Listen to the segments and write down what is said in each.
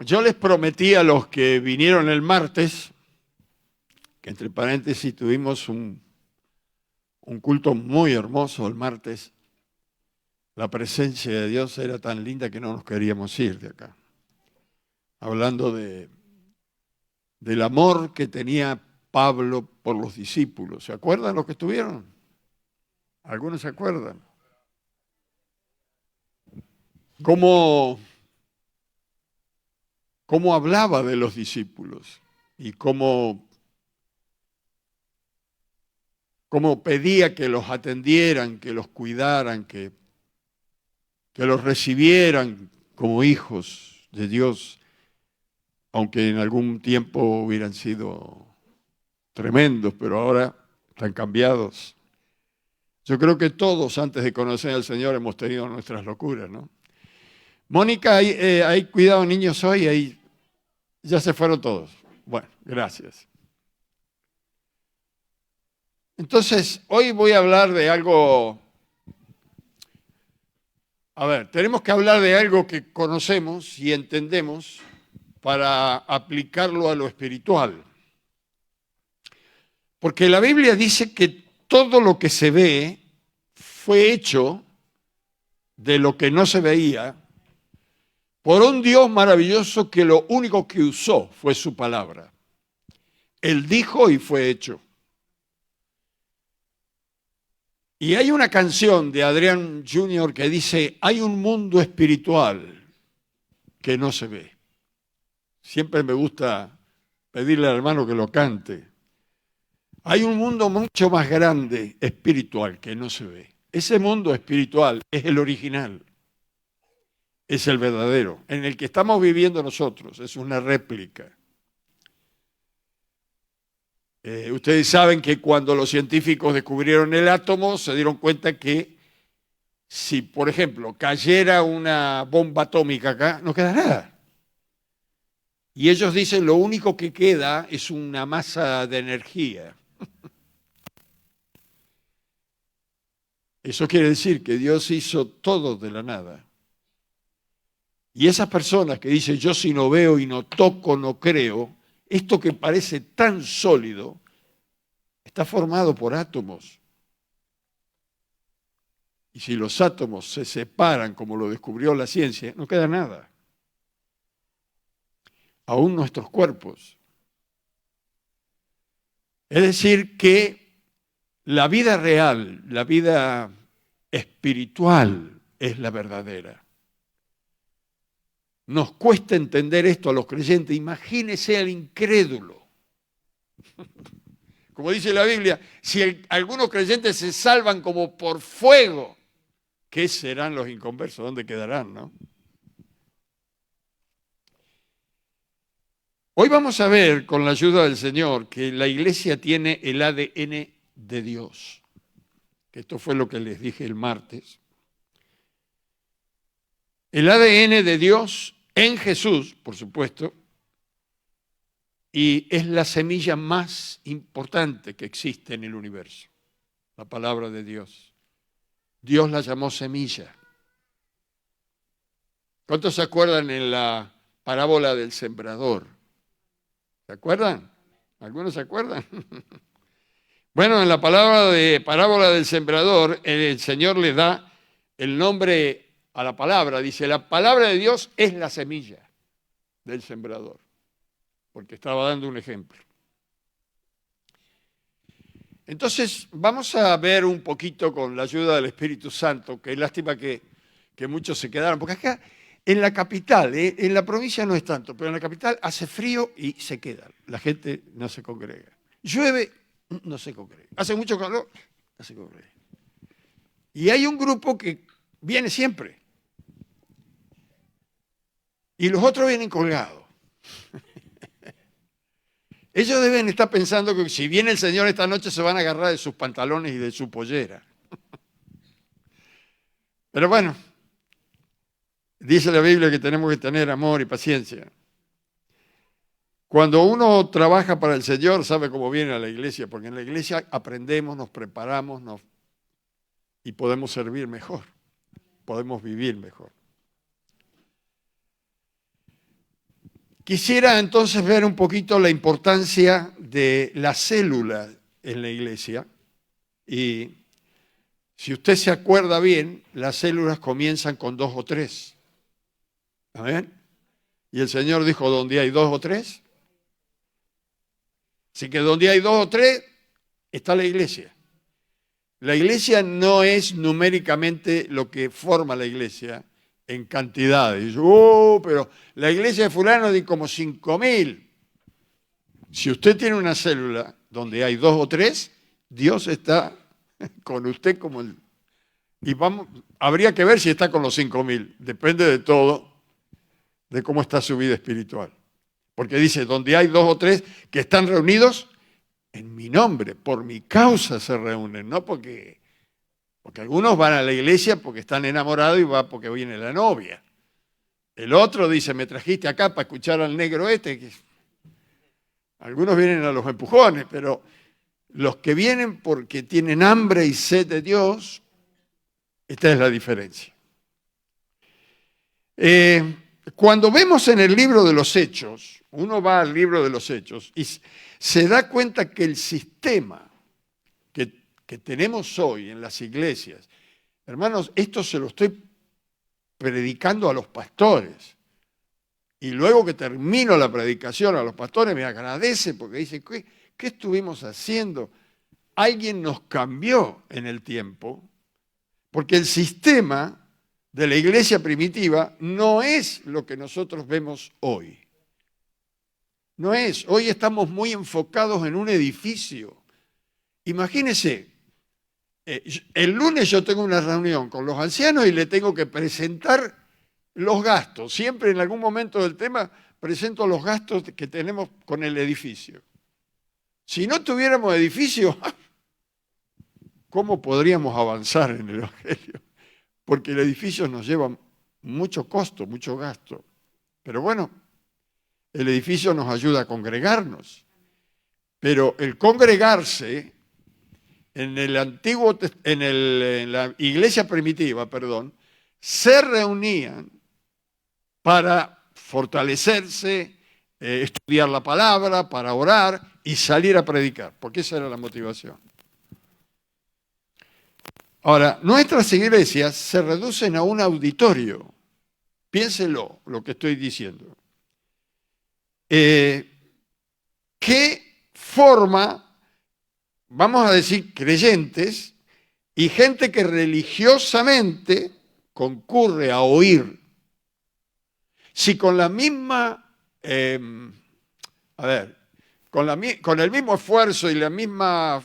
Yo les prometí a los que vinieron el martes, que entre paréntesis tuvimos un culto muy hermoso el martes. La presencia de Dios era tan linda que no nos queríamos ir de acá. Hablando del amor que tenía Pablo por los discípulos. ¿Se acuerdan los que estuvieron? ¿Algunos se acuerdan? ¿Cómo, cómo hablaba de los discípulos y cómo pedía que los atendieran, que los cuidaran, que los recibieran como hijos de Dios, aunque en algún tiempo hubieran sido tremendos, pero ahora están cambiados. Yo creo que todos antes de conocer al Señor hemos tenido nuestras locuras, ¿no? Mónica, ¿hay cuidado niños hoy? Ahí ya se fueron todos. Bueno, gracias. Entonces, hoy voy a hablar de algo. A ver, tenemos que hablar de algo que conocemos y entendemos para aplicarlo a lo espiritual. Porque la Biblia dice que todo lo que se ve fue hecho de lo que no se veía por un Dios maravilloso que lo único que usó fue su palabra. Él dijo y fue hecho. Y hay una canción de Adrián Junior que dice, hay un mundo espiritual que no se ve. Siempre me gusta pedirle al hermano que lo cante. Hay un mundo mucho más grande, espiritual, que no se ve. Ese mundo espiritual es el original, es el verdadero, en el que estamos viviendo nosotros, es una réplica. Ustedes saben que cuando los científicos descubrieron el átomo, se dieron cuenta que si, por ejemplo, cayera una bomba atómica acá, no queda nada. Y ellos dicen lo único que queda es una masa de energía. Eso quiere decir que Dios hizo todo de la nada. Y esas personas que dicen yo si no veo y no toco, no creo, esto que parece tan sólido, está formado por átomos. Y si los átomos se separan, como lo descubrió la ciencia, no queda nada. Aún nuestros cuerpos. Es decir, que la vida real, la vida espiritual es la verdadera. Nos cuesta entender esto a los creyentes. Imagínese al incrédulo. Como dice la Biblia, si algunos creyentes se salvan como por fuego, ¿qué serán los inconversos? ¿Dónde quedarán, no? Hoy vamos a ver, con la ayuda del Señor, que la iglesia tiene el ADN de Dios. Esto fue lo que les dije el martes. El ADN de Dios en Jesús, por supuesto, y es la semilla más importante que existe en el universo, la palabra de Dios. Dios la llamó semilla. ¿Cuántos se acuerdan en la parábola del sembrador? ¿Se acuerdan? ¿Algunos se acuerdan? Bueno, en la parábola del sembrador, el Señor le da el nombre a la palabra. Dice, la palabra de Dios es la semilla del sembrador, porque estaba dando un ejemplo. Entonces, vamos a ver un poquito con la ayuda del Espíritu Santo, que es lástima que muchos se quedaron, porque acá en la capital, en la provincia no es tanto, pero en la capital hace frío y se quedan. La gente no se congrega. Llueve, no se congrega. Hace mucho calor, no se congrega. Y hay un grupo que viene siempre. Y los otros vienen colgados. Ellos deben estar pensando que si viene el Señor esta noche se van a agarrar de sus pantalones y de su pollera. Pero bueno, dice la Biblia que tenemos que tener amor y paciencia. Cuando uno trabaja para el Señor, sabe cómo viene a la iglesia, porque en la iglesia aprendemos, nos preparamos y podemos servir mejor, podemos vivir mejor. Quisiera entonces ver un poquito la importancia de la célula en la iglesia. Y si usted se acuerda bien, las células comienzan con 2 o 3. ¿Amén? Y el Señor dijo, donde hay 2 o 3. Así que donde hay 2 o 3, está la iglesia. La iglesia no es numéricamente lo que forma la iglesia en cantidades. Pero la iglesia de fulano de como 5.000. Si usted tiene una célula donde hay 2 o 3, Dios está con usted como el... Y habría que ver si está con los 5.000. Depende de todo, de cómo está su vida espiritual. Porque dice, donde hay 2 o 3 que están reunidos en mi nombre, por mi causa se reúnen, no porque algunos van a la iglesia porque están enamorados y va porque viene la novia. El otro dice, me trajiste acá para escuchar al negro este. Algunos vienen a los empujones, pero los que vienen porque tienen hambre y sed de Dios, esta es la diferencia. Cuando vemos en el libro de los Hechos, uno va al libro de los Hechos y se da cuenta que el sistema que tenemos hoy en las iglesias, hermanos, esto se lo estoy predicando a los pastores. Y luego que termino la predicación a los pastores me agradece porque dicen, ¿qué estuvimos haciendo? Alguien nos cambió en el tiempo, porque el sistema de la iglesia primitiva no es lo que nosotros vemos hoy. No es. Hoy estamos muy enfocados en un edificio. Imagínense, el lunes yo tengo una reunión con los ancianos y le tengo que presentar los gastos. Siempre en algún momento del tema presento los gastos que tenemos con el edificio. Si no tuviéramos edificio, ¿cómo podríamos avanzar en el Evangelio? Porque el edificio nos lleva mucho costo, mucho gasto. Pero bueno, el edificio nos ayuda a congregarnos. Pero el congregarse en la iglesia primitiva, se reunían para fortalecerse, estudiar la palabra, para orar y salir a predicar, porque esa era la motivación. Ahora, nuestras iglesias se reducen a un auditorio. Piénselo lo que estoy diciendo. ¿Qué forma, vamos a decir, creyentes y gente que religiosamente concurre a oír? Si con la misma, con el mismo esfuerzo y la misma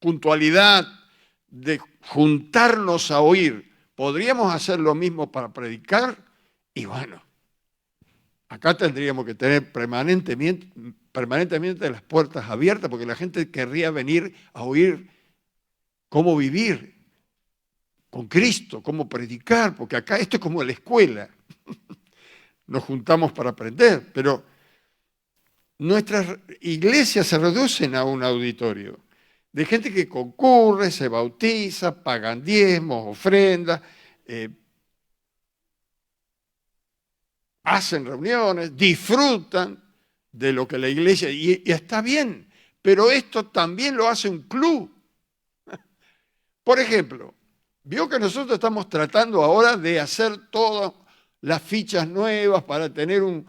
puntualidad de juntarnos a oír, podríamos hacer lo mismo para predicar, y bueno, acá tendríamos que tener permanentemente las puertas abiertas, porque la gente querría venir a oír cómo vivir con Cristo, cómo predicar, porque acá esto es como la escuela. Nos juntamos para aprender, pero nuestras iglesias se reducen a un auditorio de gente que concurre, se bautiza, pagan diezmos, ofrendas, hacen reuniones, disfrutan de lo que la iglesia... Y está bien, pero esto también lo hace un club. Por ejemplo, vio que nosotros estamos tratando ahora de hacer todas las fichas nuevas para tener un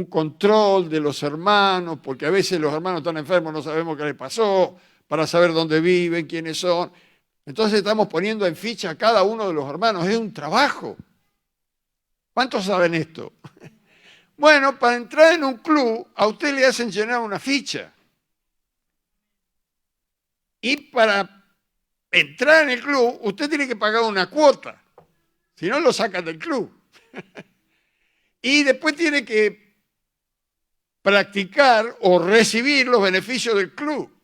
control de los hermanos, porque a veces los hermanos están enfermos, no sabemos qué les pasó, para saber dónde viven, quiénes son. Entonces estamos poniendo en ficha a cada uno de los hermanos. Es un trabajo. ¿Cuántos saben esto? Bueno, para entrar en un club, a usted le hacen llenar una ficha. Y para entrar en el club, usted tiene que pagar una cuota. Si no, lo sacan del club. Y después tiene que practicar o recibir los beneficios del club.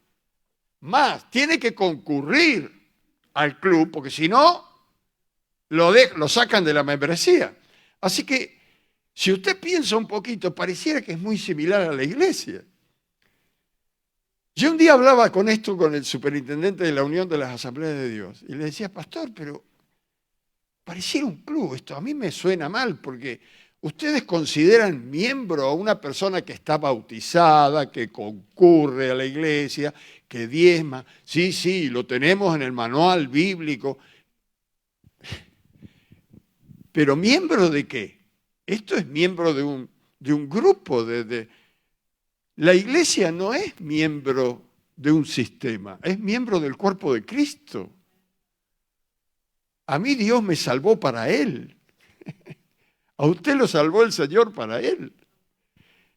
Más, tiene que concurrir al club, porque si no, lo sacan de la membresía. Así que, si usted piensa un poquito, pareciera que es muy similar a la iglesia. Yo un día hablaba con esto con el superintendente de la Unión de las Asambleas de Dios, y le decía, pastor, pero pareciera un club esto, a mí me suena mal, porque ¿Ustedes consideran miembro a una persona que está bautizada, que concurre a la iglesia, que diezma? Sí, sí, lo tenemos en el manual bíblico. ¿Pero miembro de qué? Esto es miembro de un grupo. La iglesia no es miembro de un sistema, es miembro del cuerpo de Cristo. A mí Dios me salvó para Él. A usted lo salvó el Señor para Él.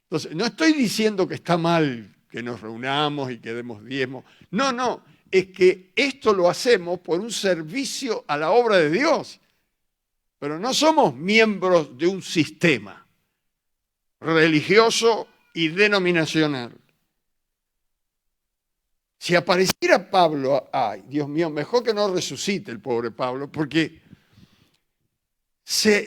Entonces, no estoy diciendo que está mal que nos reunamos y que demos diezmos. No, no, es que esto lo hacemos por un servicio a la obra de Dios. Pero no somos miembros de un sistema religioso y denominacional. Si apareciera Pablo, ay, Dios mío, mejor que no resucite el pobre Pablo, porque se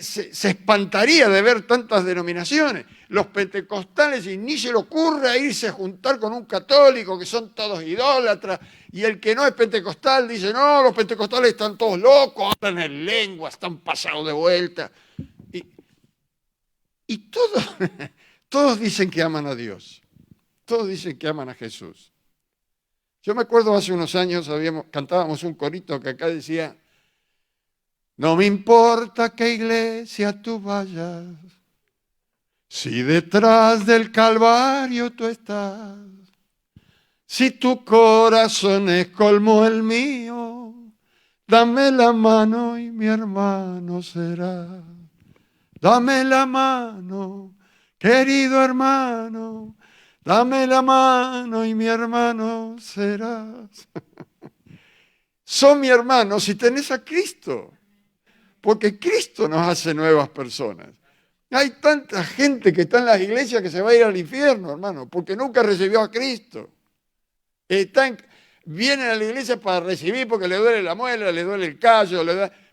espantaría de ver tantas denominaciones. Los pentecostales, y ni se le ocurre irse a juntar con un católico, que son todos idólatras, y el que no es pentecostal dice, no, los pentecostales están todos locos, hablan en lengua, están pasados de vuelta. Y todos dicen que aman a Dios, todos dicen que aman a Jesús. Yo me acuerdo hace unos años cantábamos un corito que acá decía, no me importa qué iglesia tú vayas, si detrás del Calvario tú estás, si tu corazón es como el mío, dame la mano y mi hermano será. Dame la mano, querido hermano, dame la mano y mi hermano serás. Son mi hermano si tenés a Cristo, porque Cristo nos hace nuevas personas. Hay tanta gente que está en las iglesias que se va a ir al infierno, hermano, porque nunca recibió a Cristo. Vienen a la iglesia para recibir porque le duele la muela, le duele el callo,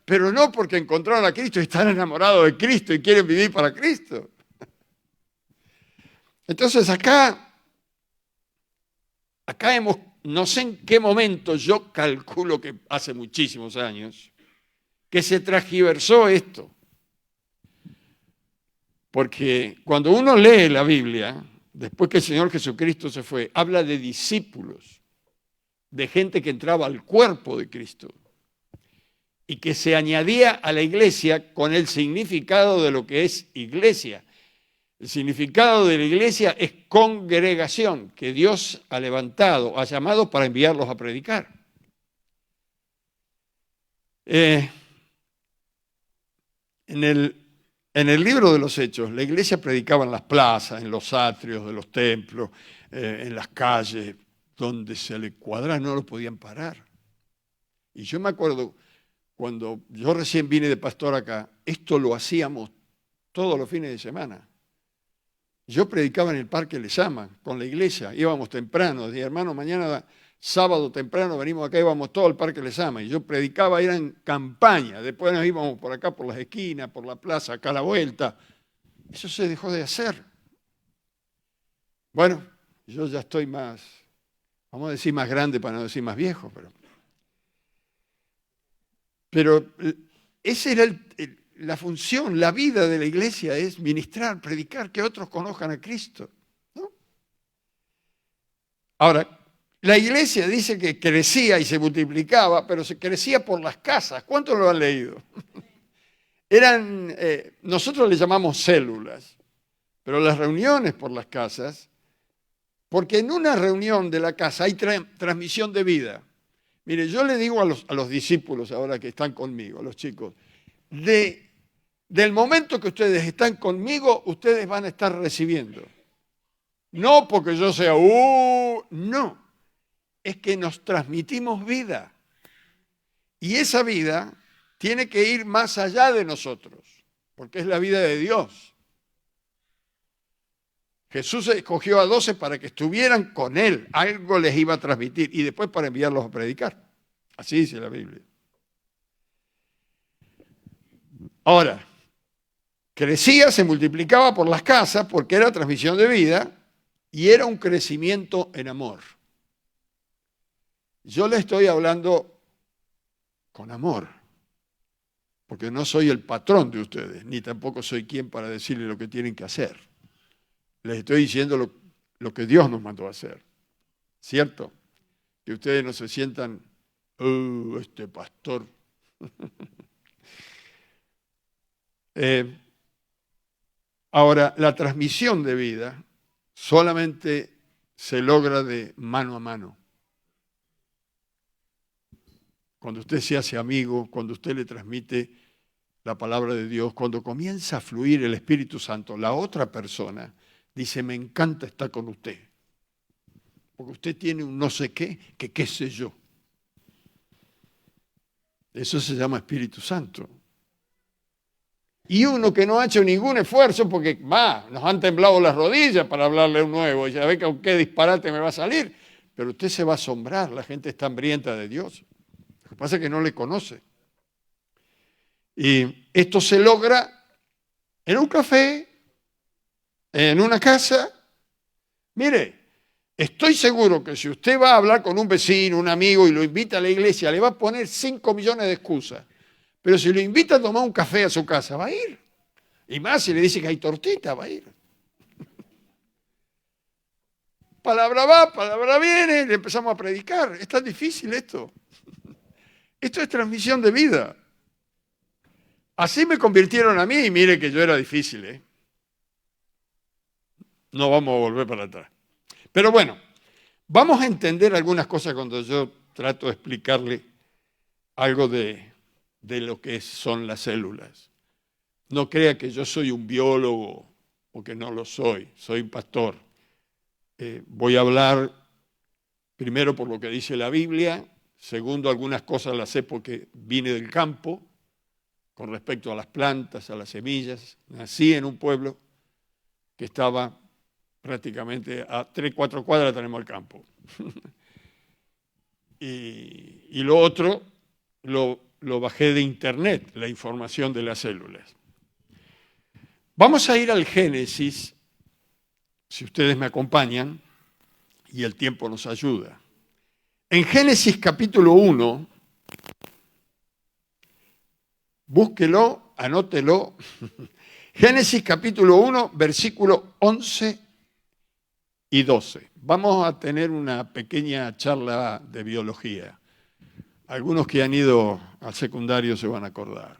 pero no porque encontraron a Cristo y están enamorados de Cristo y quieren vivir para Cristo. Entonces acá no sé en qué momento, yo calculo que hace muchísimos años, que se transgiversó esto. Porque cuando uno lee la Biblia, después que el Señor Jesucristo se fue, habla de discípulos, de gente que entraba al cuerpo de Cristo y que se añadía a la iglesia con el significado de lo que es iglesia. El significado de la iglesia es congregación, que Dios ha levantado, ha llamado para enviarlos a predicar. En el libro de los Hechos, la iglesia predicaba en las plazas, en los atrios de los templos, en las calles, donde se le cuadraba, no lo podían parar. Y yo me acuerdo, cuando yo recién vine de pastor acá, esto lo hacíamos todos los fines de semana. Yo predicaba en el Parque Lezama, con la iglesia, íbamos temprano, decía, hermano, mañana sábado temprano venimos acá, íbamos todo al Parque Lezama, y yo predicaba, era en campaña, después nos íbamos por acá, por las esquinas, por la plaza, acá a la vuelta. Eso se dejó de hacer. Bueno, yo ya estoy más, vamos a decir más grande para no decir más viejo, pero esa era la función, la vida de la iglesia es ministrar, predicar, que otros conozcan a Cristo, ¿no? Ahora, la iglesia dice que crecía y se multiplicaba, pero se crecía por las casas. ¿Cuántos lo han leído? Nosotros le llamamos células, pero las reuniones por las casas, porque en una reunión de la casa hay transmisión de vida. Mire, yo le digo a los discípulos ahora que están conmigo, a los chicos, del momento que ustedes están conmigo, ustedes van a estar recibiendo. No porque yo sea, no. Es que nos transmitimos vida. Y esa vida tiene que ir más allá de nosotros, porque es la vida de Dios. Jesús escogió a 12 para que estuvieran con Él, algo les iba a transmitir, y después para enviarlos a predicar. Así dice la Biblia. Ahora, crecía, se multiplicaba por las casas porque era transmisión de vida y era un crecimiento en amor. Yo le estoy hablando con amor. porque no soy el patrón de ustedes, ni tampoco soy quien para decirles lo que tienen que hacer. Les estoy diciendo lo que Dios nos mandó a hacer, ¿cierto? Que ustedes no se sientan, este pastor. Ahora, la transmisión de vida solamente se logra de mano a mano. Cuando usted se hace amigo, cuando usted le transmite la palabra de Dios, cuando comienza a fluir el Espíritu Santo, la otra persona dice, me encanta estar con usted, porque usted tiene un no sé qué, que qué sé yo. Eso se llama Espíritu Santo. Y uno que no ha hecho ningún esfuerzo porque, nos han temblado las rodillas para hablarle un nuevo, y ya ve con qué disparate me va a salir, pero usted se va a asombrar, la gente está hambrienta de Dios. Lo que pasa es que no le conoce. Y esto se logra en un café, en una casa. Mire, estoy seguro que si usted va a hablar con un vecino, un amigo, y lo invita a la iglesia, le va a poner 5 millones de excusas. Pero si lo invita a tomar un café a su casa, va a ir. Y más si le dice que hay tortita, va a ir. Palabra va, palabra viene, le empezamos a predicar. Es tan difícil esto. Esto es transmisión de vida. Así me convirtieron a mí y mire que yo era difícil, ¿eh? No vamos a volver para atrás. Pero bueno, vamos a entender algunas cosas cuando yo trato de explicarle algo de lo que son las células. No crea que yo soy un biólogo, porque no lo soy un pastor. Voy a hablar primero por lo que dice la Biblia, segundo algunas cosas las sé porque vine del campo, con respecto a las plantas, a las semillas. Nací en un pueblo que estaba prácticamente a 3-4 cuadras tenemos el campo. y lo otro lo bajé de internet, la información de las células. Vamos a ir al Génesis, si ustedes me acompañan, y el tiempo nos ayuda. En Génesis capítulo 1, búsquelo, anótelo. Génesis capítulo 1, versículos 11 y 12. Vamos a tener una pequeña charla de biología. Algunos que han ido al secundario se van a acordar.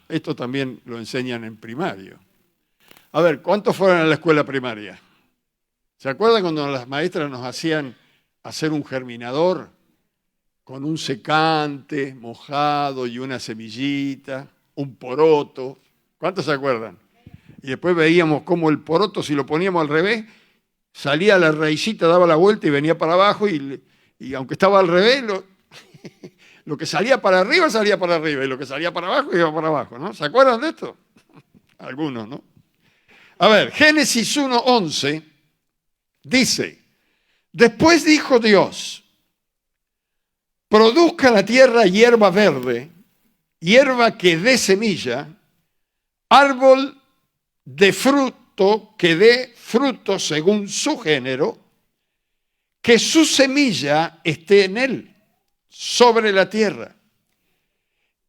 Esto también lo enseñan en primario. A ver, ¿cuántos fueron a la escuela primaria? ¿Se acuerdan cuando las maestras nos hacían hacer un germinador con un secante mojado y una semillita, un poroto? ¿Cuántos se acuerdan? Y después veíamos cómo el poroto, si lo poníamos al revés, salía la raicita, daba la vuelta y venía para abajo, y aunque estaba al revés, lo que salía para arriba, y lo que salía para abajo, iba para abajo, ¿no? ¿Se acuerdan de esto? Algunos, ¿no? A ver, Génesis 1:11 dice, después dijo Dios, produzca la tierra hierba verde, hierba que dé semilla, árbol de fruto que dé fruto según su género, que su semilla esté en él, sobre la tierra.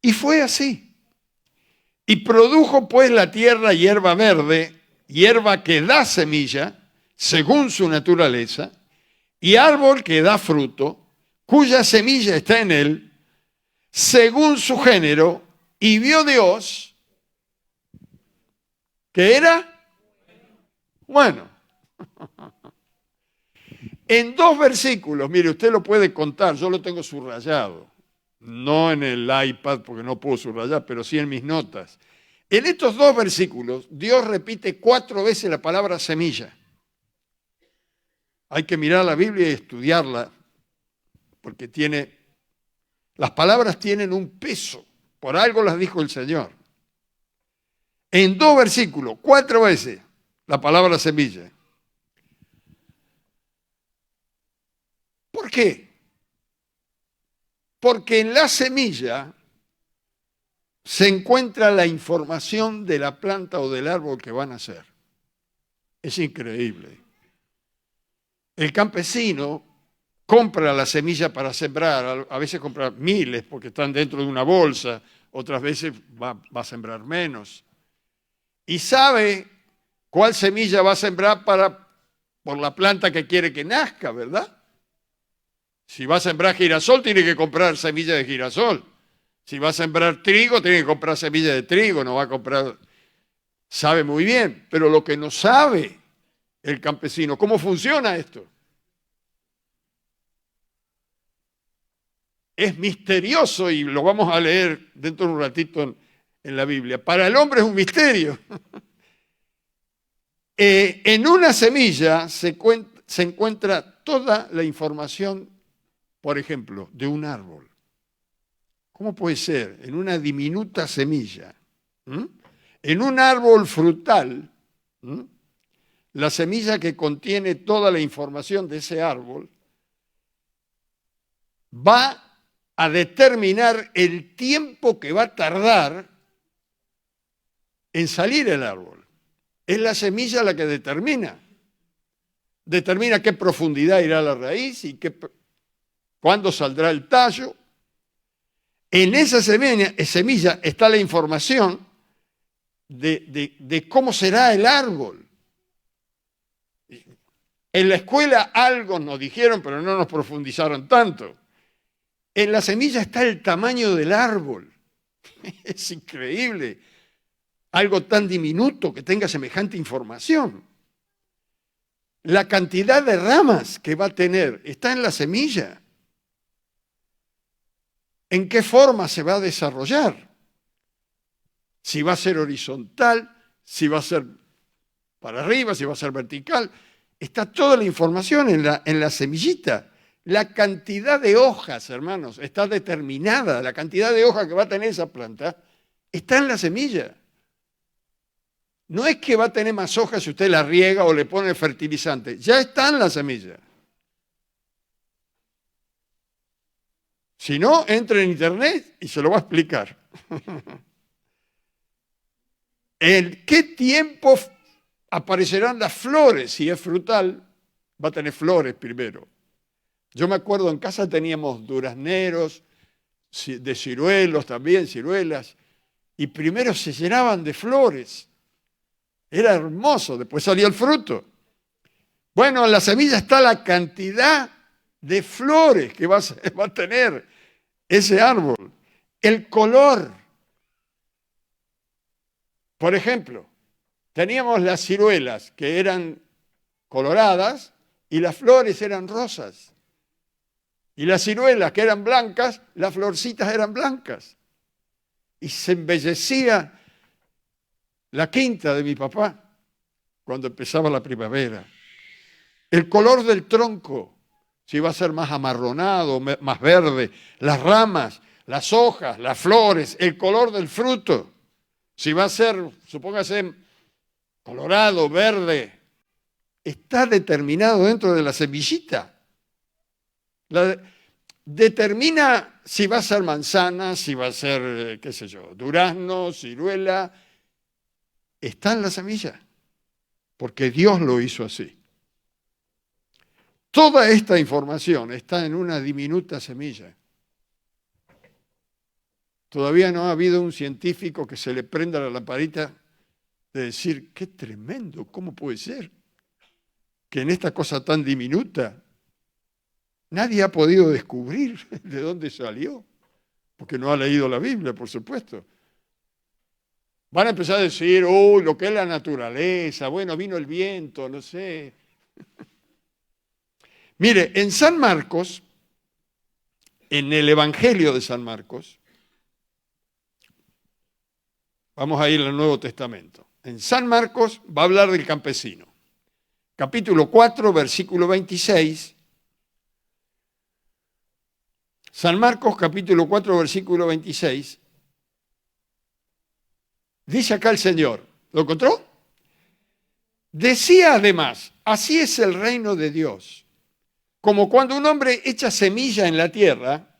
Y fue así. Y produjo pues la tierra hierba verde, hierba que da semilla, según su naturaleza, y árbol que da fruto, cuya semilla está en él, según su género, y vio Dios que era bueno. En 2 versículos, mire, usted lo puede contar, yo lo tengo subrayado, no en el iPad porque no puedo subrayar, pero sí en mis notas. En estos 2 versículos, Dios repite 4 veces la palabra semilla. Hay que mirar la Biblia y estudiarla, porque las palabras tienen un peso, por algo las dijo el Señor. En 2 versículos, 4 veces la palabra semilla. ¿Por qué? Porque en la semilla se encuentra la información de la planta o del árbol que van a hacer. Es increíble. El campesino compra la semilla para sembrar, a veces compra miles porque están dentro de una bolsa otras veces va a sembrar menos. Y sabe cuál semilla va a sembrar por la planta que quiere que nazca, ¿verdad? Si va a sembrar girasol, tiene que comprar semilla de girasol. Si va a sembrar trigo, tiene que comprar semilla de trigo, no va a comprar... Sabe muy bien, pero lo que no sabe el campesino, ¿cómo funciona esto? Es misterioso y lo vamos a leer dentro de un ratito en la Biblia. Para el hombre es un misterio. En una semilla se encuentra toda la información, por ejemplo, de un árbol. ¿Cómo puede ser? En una diminuta semilla. En un árbol frutal, la semilla que contiene toda la información de ese árbol va a determinar el tiempo que va a tardar en salir el árbol. Es la semilla la que determina. Determina qué profundidad irá la raíz y cuándo saldrá el tallo. En esa semilla está la información de cómo será el árbol. En la escuela algo nos dijeron, pero no nos profundizaron tanto. En la semilla está el tamaño del árbol. Es increíble. Algo tan diminuto que tenga semejante información. La cantidad de ramas que va a tener está en la semilla. ¿En qué forma se va a desarrollar? Si va a ser horizontal, si va a ser para arriba, si va a ser vertical. Está toda la información en la semillita. La cantidad de hojas, hermanos, está determinada. La cantidad de hojas que va a tener esa planta está en la semilla. No es que va a tener más hojas si usted la riega o le pone fertilizante. Ya está en la semilla. Si no, entre en internet y se lo va a explicar. ¿En qué tiempo aparecerán las flores? Si es frutal, va a tener flores primero. Yo me acuerdo, en casa teníamos durazneros, de ciruelos también, ciruelas, y primero se llenaban de flores. Era hermoso, después salía el fruto. Bueno, en la semilla está la cantidad de flores que va a tener ese árbol. El color. Por ejemplo, teníamos las ciruelas que eran coloradas y las flores eran rosas. Y las ciruelas que eran blancas, las florcitas eran blancas. Y se embellecía la quinta de mi papá cuando empezaba la primavera. El color del tronco, si va a ser más amarronado, más verde, las ramas, las hojas, las flores, el color del fruto, si va a ser, supóngase, colorado, verde, está determinado dentro de la semillita. Determina si va a ser manzana, si va a ser, qué sé yo, durazno, ciruela. Está en la semilla, porque Dios lo hizo así. Toda esta información está en una diminuta semilla. Todavía no ha habido un científico que se le prenda la lamparita de decir, qué tremendo, ¿cómo puede ser que en esta cosa tan diminuta nadie ha podido descubrir de dónde salió? Porque no ha leído la Biblia, por supuesto. Van a empezar a decir, lo que es la naturaleza, bueno, vino el viento, no sé. Mire, en San Marcos, en el Evangelio de San Marcos, vamos a ir al Nuevo Testamento. En San Marcos va a hablar del campesino. Capítulo 4, versículo 26. San Marcos, capítulo 4, versículo 26. Dice acá el Señor, ¿lo encontró? Decía además, así es el reino de Dios, como cuando un hombre echa semilla en la tierra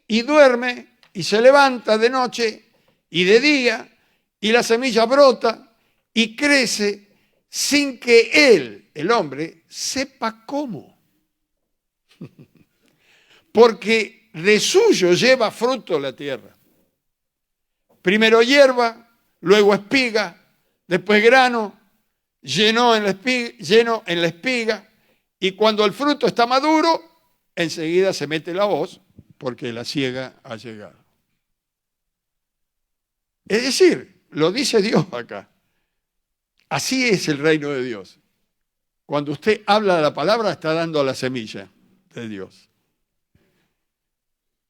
y duerme y se levanta de noche y de día y la semilla brota y crece sin que él, el hombre, sepa cómo. Porque de suyo lleva fruto la tierra. primero hierba, luego espiga, después grano, lleno en la espiga, y cuando el fruto está maduro, enseguida se mete la hoz, porque la siega ha llegado. Es decir, lo dice Dios acá. Así es el reino de Dios. Cuando usted habla de la palabra, está dando la semilla de Dios.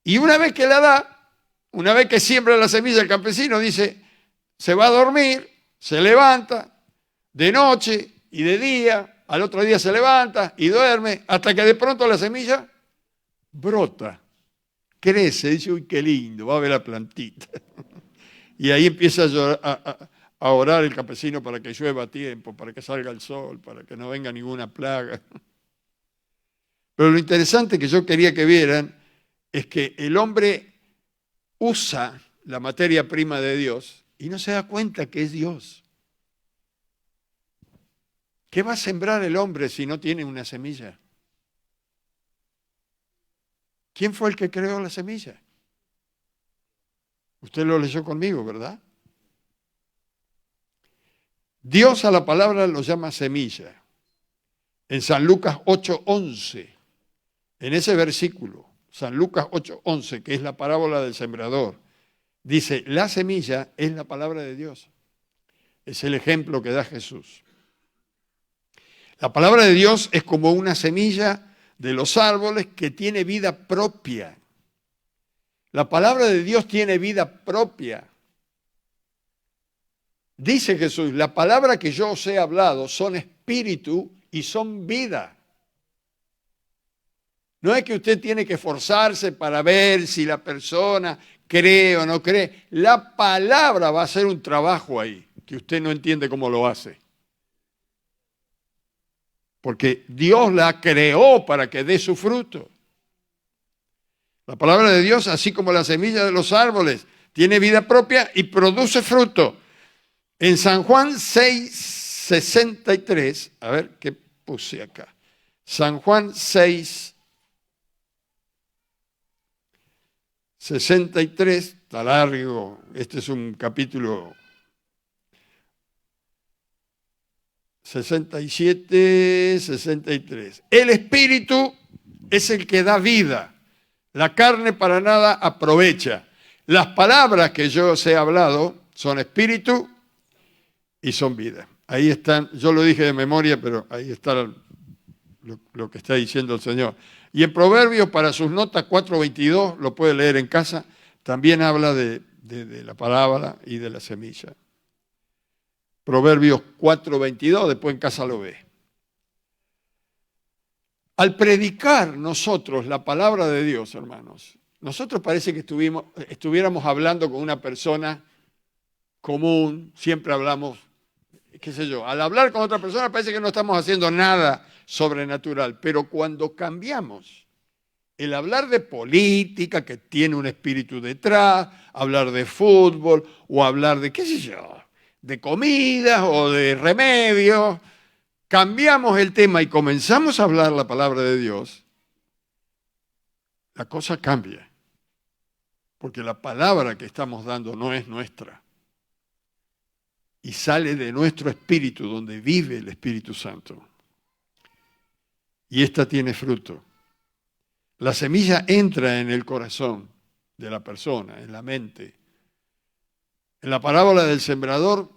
Y una vez que la da, una vez que siembra la semilla, el campesino dice, se va a dormir, se levanta de noche y de día, al otro día se levanta y duerme, hasta que de pronto la semilla brota, crece, dice, uy, qué lindo, va a ver la plantita. Y ahí empieza a orar el campesino para que llueva a tiempo, para que salga el sol, para que no venga ninguna plaga. Pero lo interesante que yo quería que vieran es que el hombre usa la materia prima de Dios y no se da cuenta que es Dios. ¿Qué va a sembrar el hombre si no tiene una semilla? ¿Quién fue el que creó la semilla? Usted lo leyó conmigo, ¿verdad? Dios a la palabra lo llama semilla. En San Lucas 8:11, en ese versículo, San Lucas 8:11, que es la parábola del sembrador, dice, la semilla es la palabra de Dios. Es el ejemplo que da Jesús. La palabra de Dios es como una semilla de los árboles que tiene vida propia. La palabra de Dios tiene vida propia. Dice Jesús, la palabra que yo os he hablado son espíritu y son vida. No es que usted tiene que esforzarse para ver si la persona cree o no cree. La palabra va a hacer un trabajo ahí, que usted no entiende cómo lo hace. Porque Dios la creó para que dé su fruto. La palabra de Dios, así como la semilla de los árboles, tiene vida propia y produce fruto. En San Juan 6:63, a ver qué puse acá. San Juan 6:63, está largo, este es un capítulo 67, 63. El espíritu es el que da vida. La carne para nada aprovecha. Las palabras que yo os he hablado son espíritu y son vida. Ahí están, yo lo dije de memoria, pero ahí está lo que está diciendo el Señor. Y en Proverbios, para sus notas 4:22, lo puede leer en casa, también habla de la palabra y de la semilla. Proverbios 4:22, después en casa lo ve. Al predicar nosotros la palabra de Dios, hermanos, nosotros parece que estuviéramos hablando con una persona común, siempre hablamos, qué sé yo, al hablar con otra persona parece que no estamos haciendo nada sobrenatural, pero cuando cambiamos el hablar de política, que tiene un espíritu detrás, hablar de fútbol o hablar de, qué sé yo, de comidas o de remedios, cambiamos el tema y comenzamos a hablar la palabra de Dios, la cosa cambia. Porque la palabra que estamos dando no es nuestra. Y sale de nuestro espíritu, donde vive el Espíritu Santo. Y esta tiene fruto. La semilla entra en el corazón de la persona, en la mente. En la parábola del sembrador,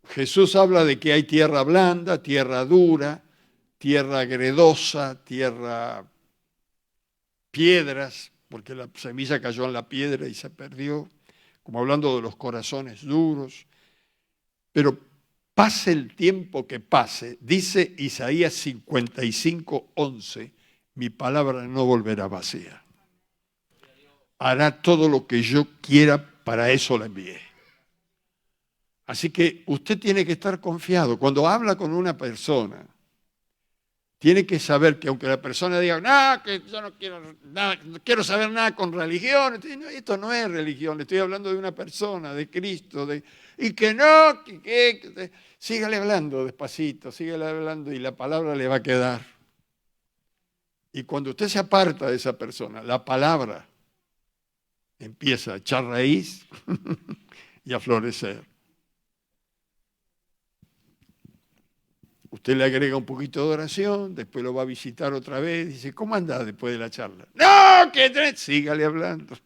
Jesús habla de que hay tierra blanda, tierra dura, tierra gredosa, tierra piedras, porque la semilla cayó en la piedra y se perdió, como hablando de los corazones duros. Pero pase el tiempo que pase, dice Isaías 55:11, mi palabra no volverá vacía. Hará todo lo que yo quiera, para eso la envié. Así que usted tiene que estar confiado. Cuando habla con una persona, tiene que saber que aunque la persona diga, no, que yo no quiero saber nada con religión, esto no es religión, le estoy hablando de una persona, de Cristo, y que no, sígale hablando despacito, sígale hablando y la palabra le va a quedar. Y cuando usted se aparta de esa persona, la palabra empieza a echar raíz y a florecer. Usted le agrega un poquito de oración, después lo va a visitar otra vez, dice, ¿cómo anda después de la charla? ¡No! ¿Qué tenés? Sígale hablando.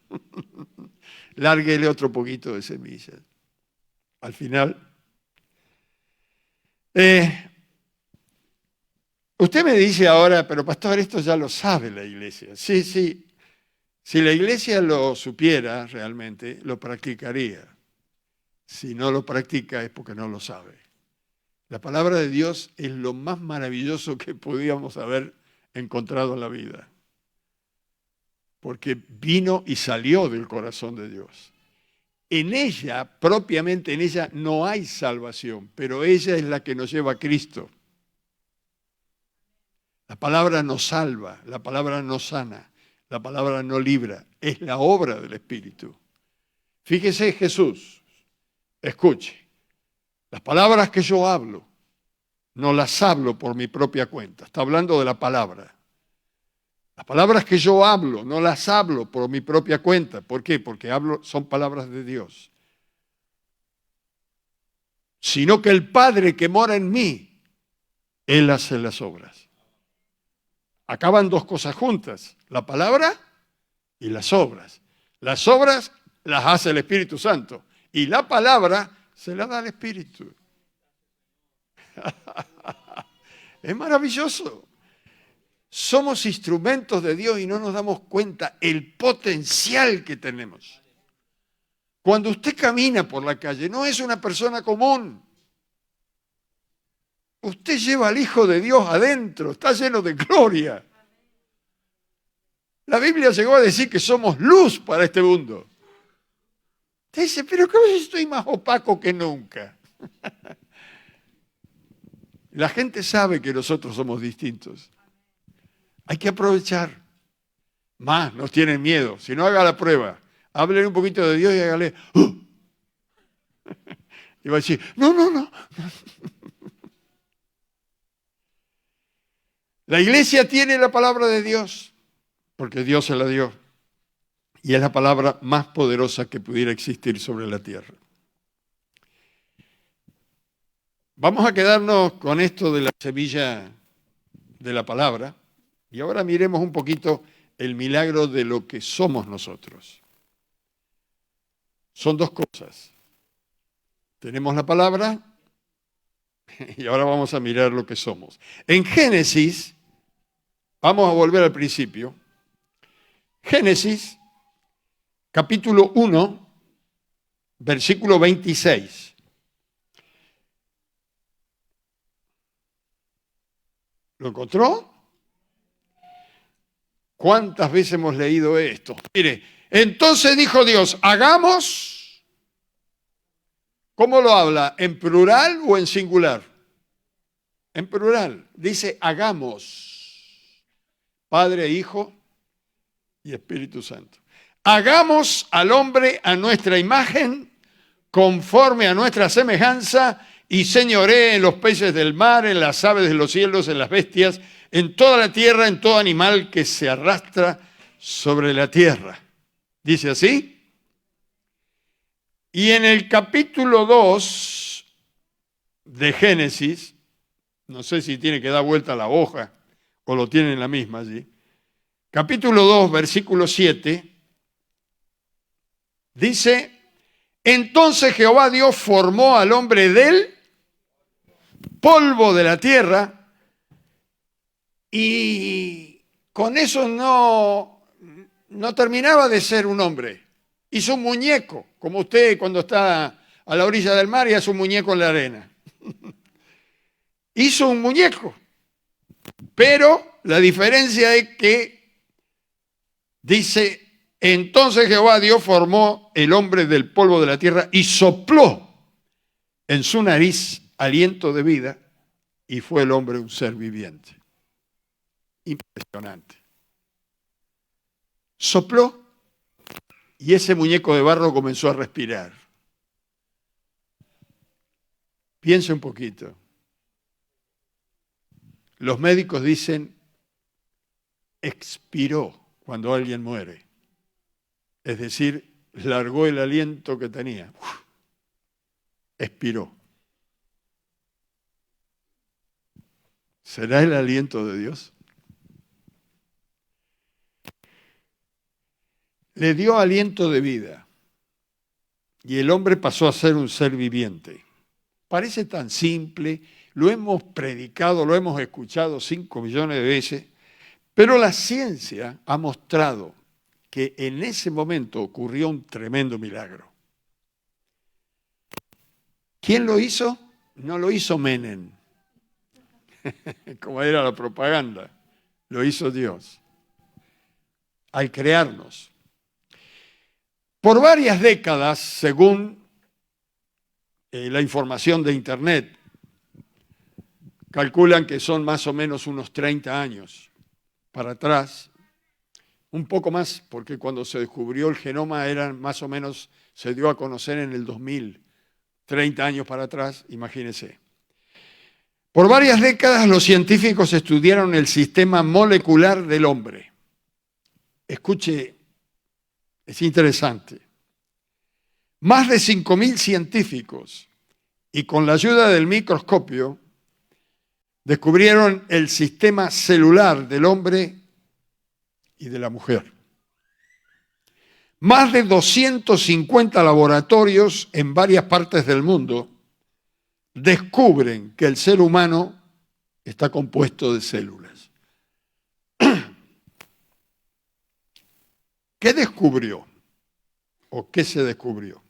Lárguele otro poquito de semillas. Al final, usted me dice ahora, pero pastor, esto ya lo sabe la iglesia. Sí, sí. Si la iglesia lo supiera realmente, lo practicaría. Si no lo practica es porque no lo sabe. La palabra de Dios es lo más maravilloso que podíamos haber encontrado en la vida. Porque vino y salió del corazón de Dios. En ella, propiamente en ella, no hay salvación, pero ella es la que nos lleva a Cristo. La palabra nos salva, la palabra nos sana, la palabra no libra, es la obra del Espíritu. Fíjese Jesús, escuche, las palabras que yo hablo, no las hablo por mi propia cuenta, está hablando de la palabra. Las palabras que yo hablo, no las hablo por mi propia cuenta. ¿Por qué? Porque son palabras de Dios. Sino que el Padre que mora en mí, Él hace las obras. Acaban dos cosas juntas, la palabra y las obras. Las obras las hace el Espíritu Santo y la palabra se la da al Espíritu. Es maravilloso. Somos instrumentos de Dios y no nos damos cuenta el potencial que tenemos. Cuando usted camina por la calle, no es una persona común. Usted lleva al Hijo de Dios adentro, está lleno de gloria. La Biblia llegó a decir que somos luz para este mundo. Usted dice, pero ¿cómo estoy más opaco que nunca? La gente sabe que nosotros somos distintos. Hay que aprovechar. Más, nos tienen miedo. Si no, haga la prueba. Háblele un poquito de Dios y hágale. Y va a decir, no. La iglesia tiene la palabra de Dios, porque Dios se la dio. Y es la palabra más poderosa que pudiera existir sobre la tierra. Vamos a quedarnos con esto de la semilla de la palabra. Y ahora miremos un poquito el milagro de lo que somos nosotros. Son dos cosas. Tenemos la palabra y ahora vamos a mirar lo que somos. En Génesis, vamos a volver al principio. Génesis, capítulo 1, versículo 26. ¿Lo encontró? ¿Cuántas veces hemos leído esto? Mire, entonces dijo Dios, hagamos, ¿cómo lo habla? ¿En plural o en singular? En plural, dice hagamos, Padre, Hijo y Espíritu Santo. Hagamos al hombre a nuestra imagen, conforme a nuestra semejanza, y señoree en los peces del mar, en las aves de los cielos, en las bestias, en toda la tierra, en todo animal que se arrastra sobre la tierra. ¿Dice así? Y en el capítulo 2 de Génesis, no sé si tiene que dar vuelta la hoja o lo tiene en la misma allí, capítulo 2, versículo 7, dice, entonces Jehová Dios formó al hombre del polvo de la tierra, y con eso no terminaba de ser un hombre. Hizo un muñeco, como usted cuando está a la orilla del mar y hace un muñeco en la arena. Hizo un muñeco, pero la diferencia es que dice, entonces Jehová Dios formó el hombre del polvo de la tierra y sopló en su nariz aliento de vida y fue el hombre un ser viviente. Impresionante. Sopló y ese muñeco de barro comenzó a respirar. Piensa un poquito. Los médicos dicen expiró cuando alguien muere. Es decir, largó el aliento que tenía. expiró. ¿Será el aliento de Dios? Le dio aliento de vida y el hombre pasó a ser un ser viviente. Parece tan simple, lo hemos predicado, lo hemos escuchado 5 millones de veces, pero la ciencia ha mostrado que en ese momento ocurrió un tremendo milagro. ¿Quién lo hizo? No lo hizo Menem, como era la propaganda, lo hizo Dios, al crearnos. Por varias décadas, según la información de Internet, calculan que son más o menos unos 30 años para atrás, un poco más, porque cuando se descubrió el genoma eran más o menos, se dio a conocer en el 2000, 30 años para atrás, imagínense. Por varias décadas los científicos estudiaron el sistema molecular del hombre. Escuche, es interesante. Más de 5.000 científicos y con la ayuda del microscopio descubrieron el sistema celular del hombre y de la mujer. Más de 250 laboratorios en varias partes del mundo descubren que el ser humano está compuesto de células. ¿Qué descubrió? ¿O qué se descubrió?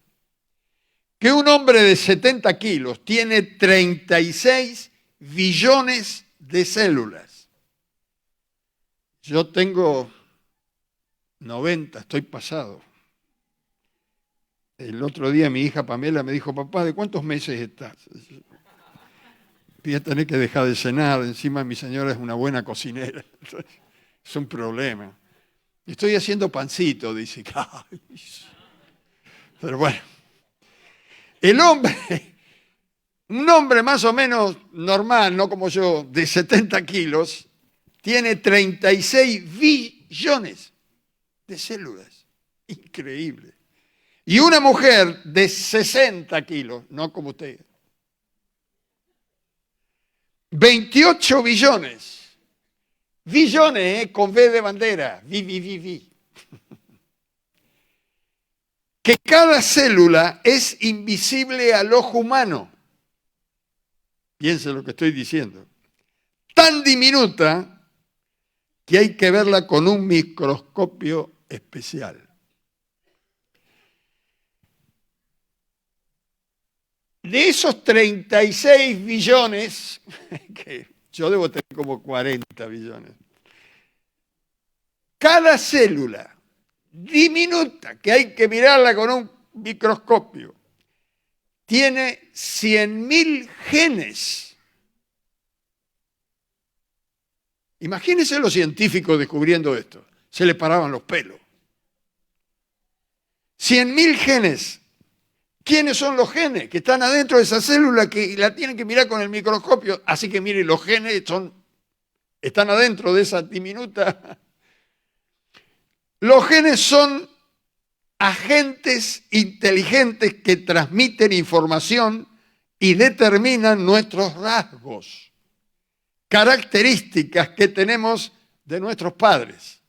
Que un hombre de 70 kilos tiene 36 billones de células. Yo tengo 90, estoy pasado. El otro día mi hija Pamela me dijo, papá, ¿de cuántos meses estás? Voy a tener que dejar de cenar, encima mi señora es una buena cocinera. Es un problema. Estoy haciendo pancito, dice. Pero bueno, el hombre, un hombre más o menos normal, no como yo, de 70 kilos, tiene 36 billones de células. Increíble. Y una mujer de 60 kilos, no como usted, 28 billones. Billones, con V de bandera. Vi. Que cada célula es invisible al ojo humano. Piense lo que estoy diciendo. Tan diminuta que hay que verla con un microscopio especial. De esos 36 billones, que yo debo tener como 40 billones, cada célula diminuta, que hay que mirarla con un microscopio, tiene 100.000 genes. Imagínense los científicos descubriendo esto. Se les paraban los pelos. 100.000 genes. ¿Quiénes son los genes? Que están adentro de esa célula que la tienen que mirar con el microscopio. Así que miren, los genes están adentro de esa diminuta. Los genes son agentes inteligentes que transmiten información y determinan nuestros rasgos, características que tenemos de nuestros padres.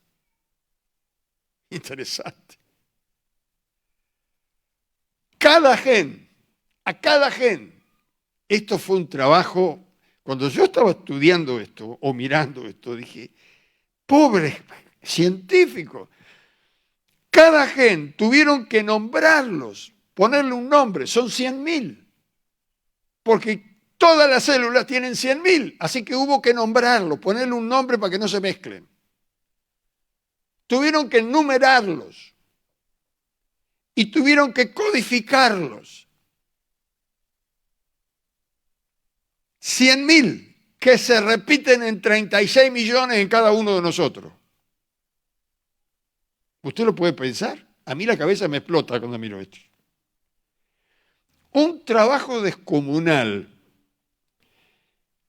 Interesante. A cada gen, esto fue un trabajo, cuando yo estaba estudiando esto o mirando esto, dije, pobres científicos, cada gen tuvieron que nombrarlos, ponerle un nombre, son 100.000, porque todas las células tienen 100.000, así que hubo que nombrarlos, ponerle un nombre para que no se mezclen. Tuvieron que numerarlos. Y tuvieron que codificarlos. 100.000 que se repiten en 36 millones en cada uno de nosotros. ¿Usted lo puede pensar? A mí la cabeza me explota cuando miro esto. Un trabajo descomunal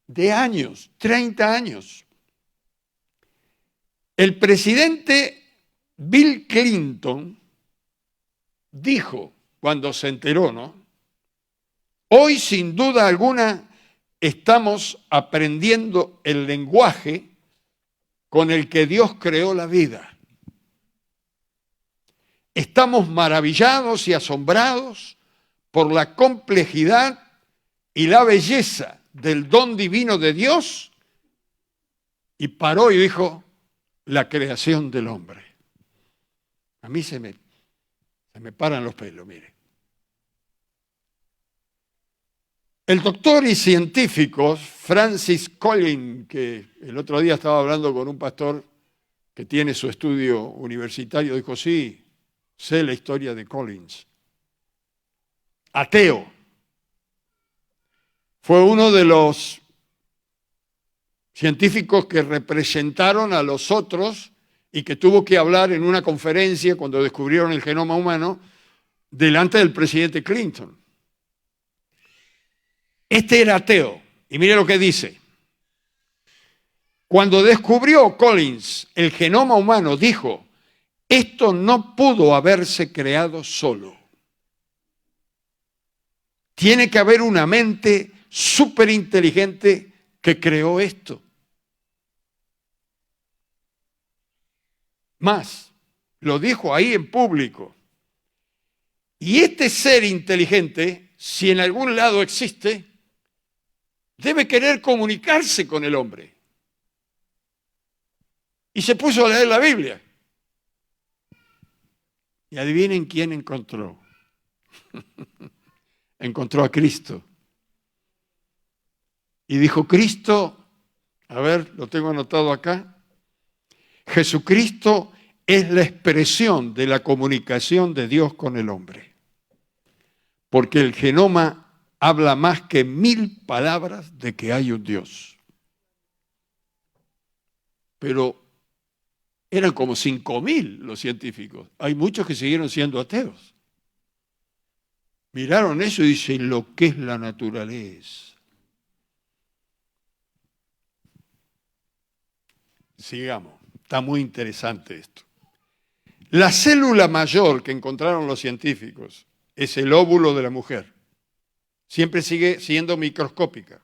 de años, 30 años. El presidente Bill Clinton dijo, cuando se enteró, ¿no?, Hoy, sin duda alguna, estamos aprendiendo el lenguaje con el que Dios creó la vida. Estamos maravillados y asombrados por la complejidad y la belleza del don divino de Dios, y paró y dijo, la creación del hombre. A mí se me paran los pelos, mire. El doctor y científico Francis Collins, que el otro día estaba hablando con un pastor que tiene su estudio universitario, dijo, sí, sé la historia de Collins. Ateo. Fue uno de los científicos que representaron a los otros y que tuvo que hablar en una conferencia cuando descubrieron el genoma humano delante del presidente Clinton. Este era ateo, y mire lo que dice. Cuando descubrió Collins el genoma humano, dijo, esto no pudo haberse creado solo. Tiene que haber una mente súper inteligente que creó esto. Más, lo dijo ahí en público. Y este ser inteligente, si en algún lado existe, debe querer comunicarse con el hombre. Y se puso a leer la Biblia. Y adivinen quién encontró. Encontró a Cristo. Y dijo, Cristo, a ver, lo tengo anotado acá, Jesucristo es la expresión de la comunicación de Dios con el hombre. Porque el genoma habla más que 1000 palabras de que hay un Dios. Pero eran como 5000 los científicos. Hay muchos que siguieron siendo ateos. Miraron eso y dicen, lo que es la naturaleza. Sigamos, está muy interesante esto. La célula mayor que encontraron los científicos es el óvulo de la mujer. Siempre sigue siendo microscópica.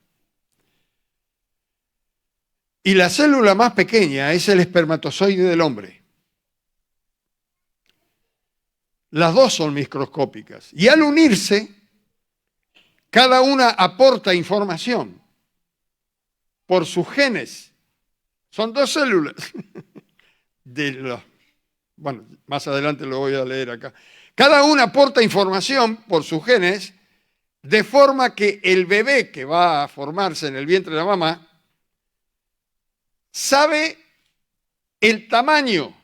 Y la célula más pequeña es el espermatozoide del hombre. Las dos son microscópicas. Y al unirse, cada una aporta información por sus genes. Son dos células. Bueno, más adelante lo voy a leer acá. Cada una aporta información por sus genes, de forma que el bebé que va a formarse en el vientre de la mamá sabe el tamaño.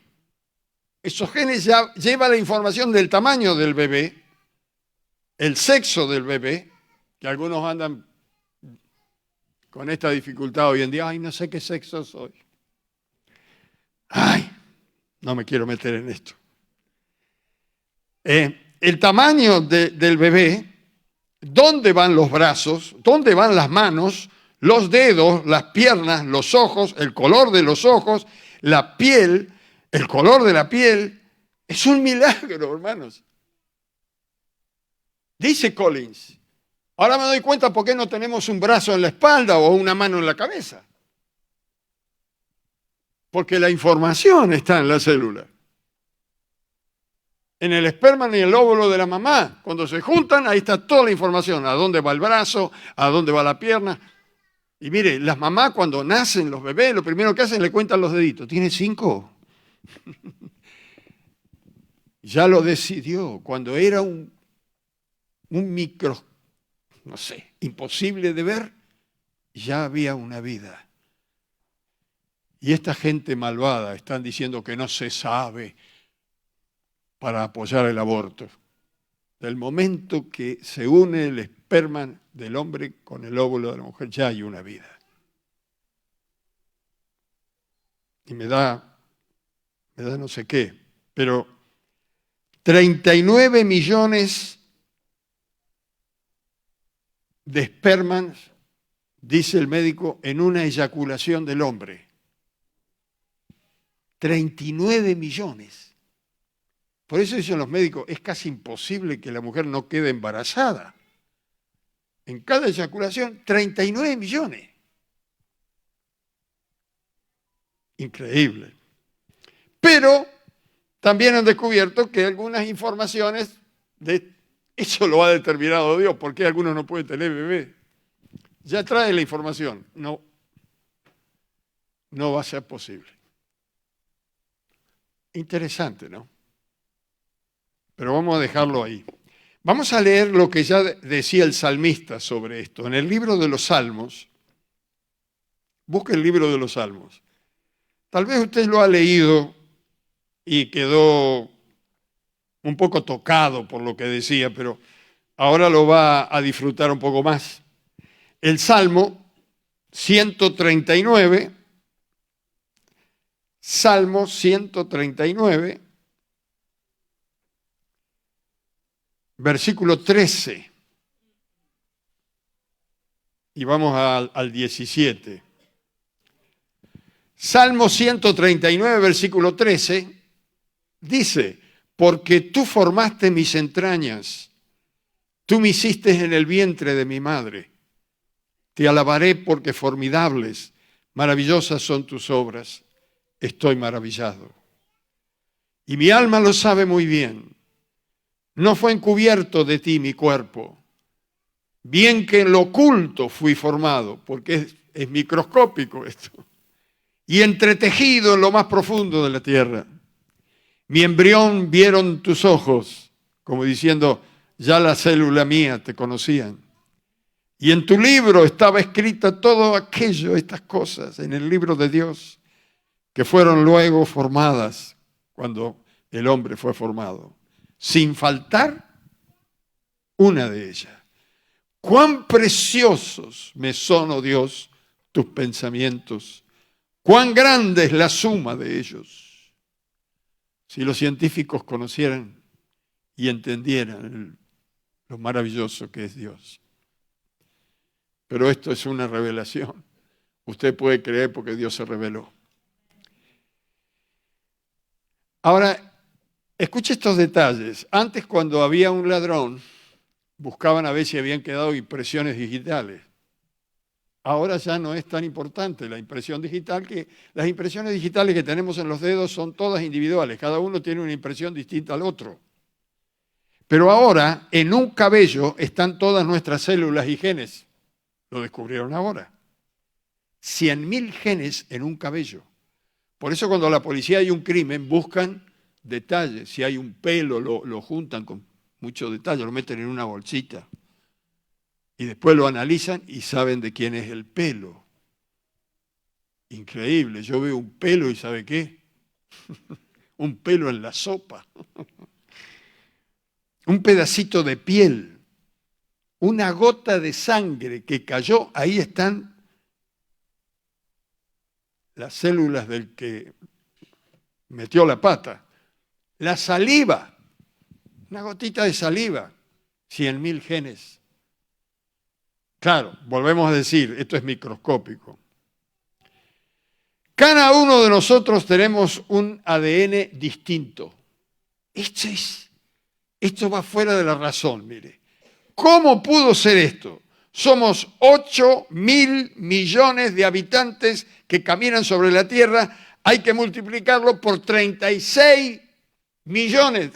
Esos genes ya llevan la información del tamaño del bebé, el sexo del bebé, que algunos andan con esta dificultad hoy en día. Ay, no sé qué sexo soy. Ay, no me quiero meter en esto. El tamaño del bebé, dónde van los brazos, dónde van las manos, los dedos, las piernas, los ojos, el color de los ojos, la piel, el color de la piel, es un milagro, hermanos. Dice Collins, ahora me doy cuenta por qué no tenemos un brazo en la espalda o una mano en la cabeza. Porque la información está en la célula. En el esperma y el óvulo de la mamá, cuando se juntan, ahí está toda la información, a dónde va el brazo, a dónde va la pierna. Y mire, las mamás cuando nacen los bebés, lo primero que hacen le cuentan los deditos. ¿Tiene 5? Ya lo decidió. Cuando era un micro, no sé, imposible de ver, ya había una vida. Y esta gente malvada están diciendo que no se sabe para apoyar el aborto. Del momento que se une el esperma del hombre con el óvulo de la mujer, ya hay una vida. Y me da no sé qué, pero 39 millones de espermas, dice el médico, en una eyaculación del hombre. 39 millones. Por eso dicen los médicos, es casi imposible que la mujer no quede embarazada. En cada eyaculación, 39 millones. Increíble. Pero también han descubierto que algunas informaciones, eso lo ha determinado Dios, porque algunos no pueden tener bebé. Ya trae la información. No va a ser posible. Interesante, ¿no? Pero vamos a dejarlo ahí. Vamos a leer lo que ya decía el salmista sobre esto. En el libro de los Salmos, busque el libro de los Salmos. Tal vez usted lo ha leído y quedó un poco tocado por lo que decía, pero ahora lo va a disfrutar un poco más. El Salmo 139, Salmo 139, versículo 13. Y vamos al 17. Salmo 139, versículo 13, dice, porque tú formaste mis entrañas, tú me hiciste en el vientre de mi madre. Te alabaré porque formidables, maravillosas son tus obras. Estoy maravillado. Y mi alma lo sabe muy bien. No fue encubierto de ti mi cuerpo. Bien que en lo oculto fui formado, porque es microscópico esto. Y entretejido en lo más profundo de la tierra. Mi embrión vieron tus ojos, como diciendo, ya la célula mía te conocían. Y en tu libro estaba escrita todo aquello, estas cosas, en el libro de Dios, que fueron luego formadas cuando el hombre fue formado, sin faltar una de ellas. Cuán preciosos me son, oh Dios, tus pensamientos, cuán grande es la suma de ellos. Si los científicos conocieran y entendieran lo maravilloso que es Dios. Pero esto es una revelación. Usted puede creer porque Dios se reveló. Ahora, escuche estos detalles. Antes, cuando había un ladrón, buscaban a ver si habían quedado impresiones digitales. Ahora ya no es tan importante la impresión digital, que las impresiones digitales que tenemos en los dedos son todas individuales. Cada uno tiene una impresión distinta al otro. Pero ahora, en un cabello están todas nuestras células y genes. Lo descubrieron ahora. 100.000 genes en un cabello. Por eso cuando la policía hay un crimen, buscan detalles. Si hay un pelo, lo juntan con mucho detalle, lo meten en una bolsita. Y después lo analizan y saben de quién es el pelo. Increíble, yo veo un pelo y ¿sabe qué? Un pelo en la sopa. Un pedacito de piel. Una gota de sangre que cayó, ahí están las células del que metió la pata. La saliva, una gotita de saliva, 100.000 genes. Claro, volvemos a decir, esto es microscópico. Cada uno de nosotros tenemos un ADN distinto. Esto va fuera de la razón, mire. ¿Cómo pudo ser esto? Somos 8.000 millones de habitantes que caminan sobre la Tierra. Hay que multiplicarlo por 36 millones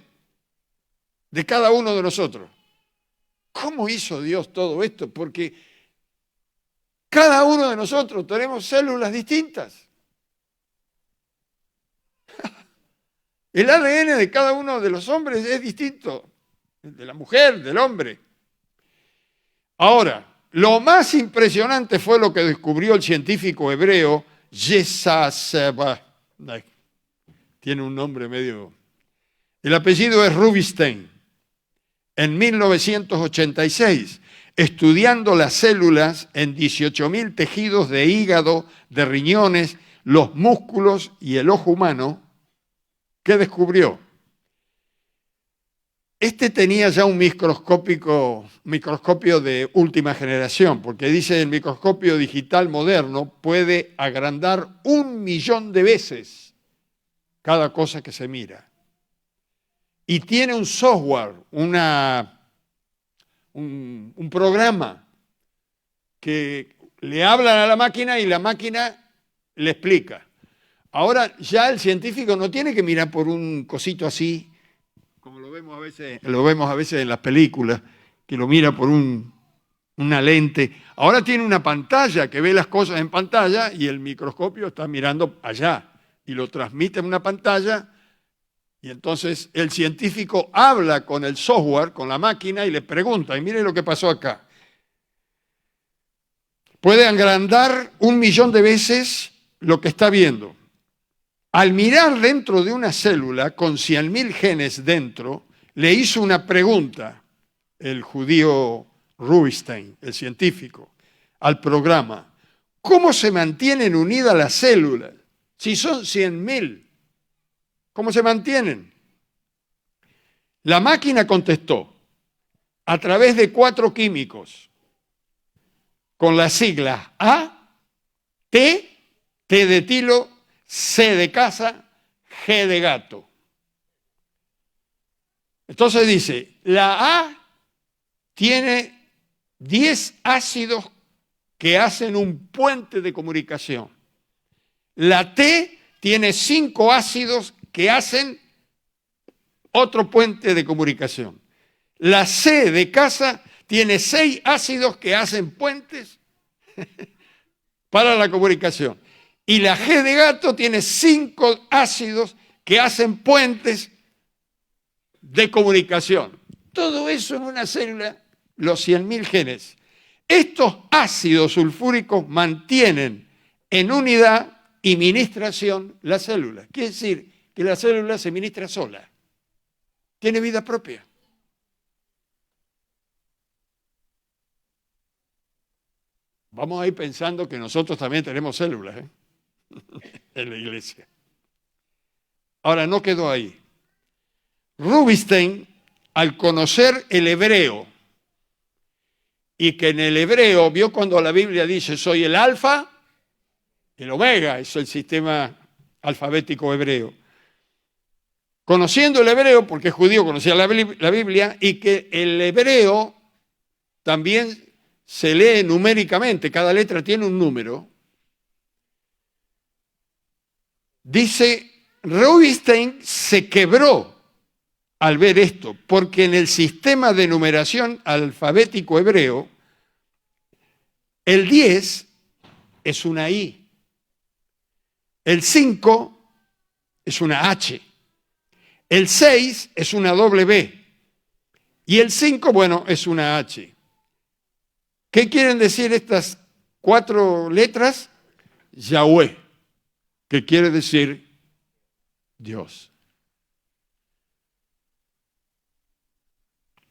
de cada uno de nosotros. ¿Cómo hizo Dios todo esto? Porque cada uno de nosotros tenemos células distintas. El ADN de cada uno de los hombres es distinto, de la mujer, del hombre. Ahora, lo más impresionante fue lo que descubrió el científico hebreo Yesaseba. Tiene un nombre medio... El apellido es Rubinstein. En 1986, estudiando las células en 18.000 tejidos de hígado, de riñones, los músculos y el ojo humano, ¿qué descubrió? Este tenía ya un microscopio de última generación, porque dice el microscopio digital moderno puede agrandar 1.000.000 de veces cada cosa que se mira. Y tiene un software, un programa que le hablan a la máquina y la máquina le explica. Ahora ya el científico no tiene que mirar por un cosito así, como lo vemos a veces en las películas, que lo mira por una lente. Ahora tiene una pantalla que ve las cosas en pantalla y el microscopio está mirando allá y lo transmite en una pantalla. Y entonces el científico habla con el software, con la máquina y le pregunta, y mire lo que pasó acá. Puede agrandar 1.000.000 de veces lo que está viendo. Al mirar dentro de una célula con 100.000 genes dentro, le hizo una pregunta el judío Rubinstein, el científico, al programa. ¿Cómo se mantienen unidas las células? Si son 100.000, ¿cómo se mantienen? La máquina contestó a través de 4 químicos con las siglas A, T, T de tilo, C de casa, G de gato. Entonces dice, la A tiene 10 ácidos que hacen un puente de comunicación. La T tiene 5 ácidos que hacen otro puente de comunicación. La C de casa tiene 6 ácidos que hacen puentes para la comunicación. Y la G de gato tiene 5 ácidos que hacen puentes de comunicación. Todo eso en una célula, los 100.000 genes. Estos ácidos sulfúricos mantienen en unidad y ministración la célula. Quiere decir que la célula se ministra sola. Tiene vida propia. Vamos a ir pensando que nosotros también tenemos células en la iglesia. Ahora, no quedó ahí. Rubinstein, al conocer el hebreo, y que en el hebreo, vio cuando la Biblia dice, soy el alfa, el omega, es el sistema alfabético hebreo. Conociendo el hebreo, porque es judío, conocía la Biblia, y que el hebreo también se lee numéricamente, cada letra tiene un número. Dice, Rubinstein se quebró al ver esto, porque en el sistema de numeración alfabético hebreo, el 10 es una I, el 5 es una H, el 6 es una W y el 5, bueno, es una H. ¿Qué quieren decir estas 4 letras? Yahweh, que quiere decir Dios.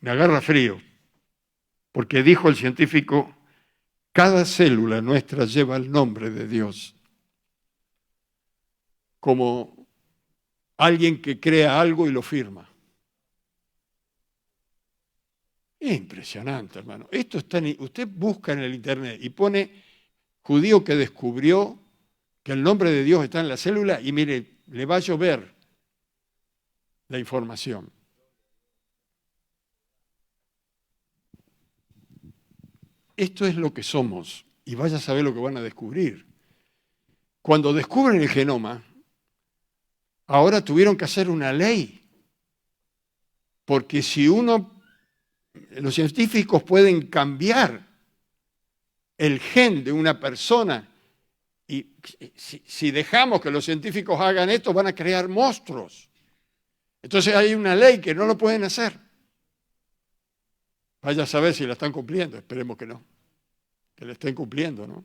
Me agarra frío, porque dijo el científico, cada célula nuestra lleva el nombre de Dios. Como alguien que crea algo y lo firma. Es impresionante, hermano. Esto está usted busca en el internet y pone judío que descubrió que el nombre de Dios está en la célula y mire, le va a llover la información. Esto es lo que somos y vaya a saber lo que van a descubrir. Cuando descubren el genoma, ahora tuvieron que hacer una ley, porque si los científicos pueden cambiar el gen de una persona y si dejamos que los científicos hagan esto, van a crear monstruos. Entonces hay una ley que no lo pueden hacer. Vaya a saber si la están cumpliendo, esperemos que no, que la estén cumpliendo, ¿no?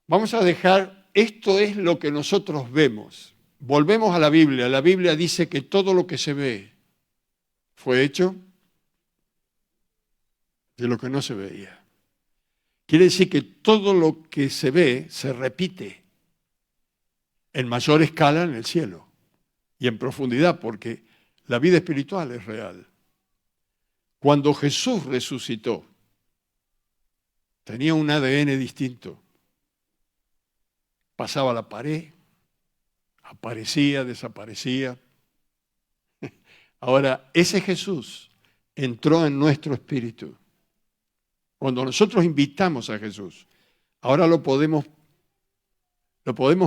Vamos a dejar, esto es lo que nosotros vemos. Volvemos a la Biblia dice que todo lo que se ve fue hecho de lo que no se veía. Quiere decir que todo lo que se ve se repite en mayor escala en el cielo y en profundidad, porque la vida espiritual es real. Cuando Jesús resucitó, tenía un ADN distinto. Pasaba la pared, aparecía, desaparecía. Ahora, ese Jesús entró en nuestro espíritu Cuando nosotros invitamos a Jesús, ahora lo podemos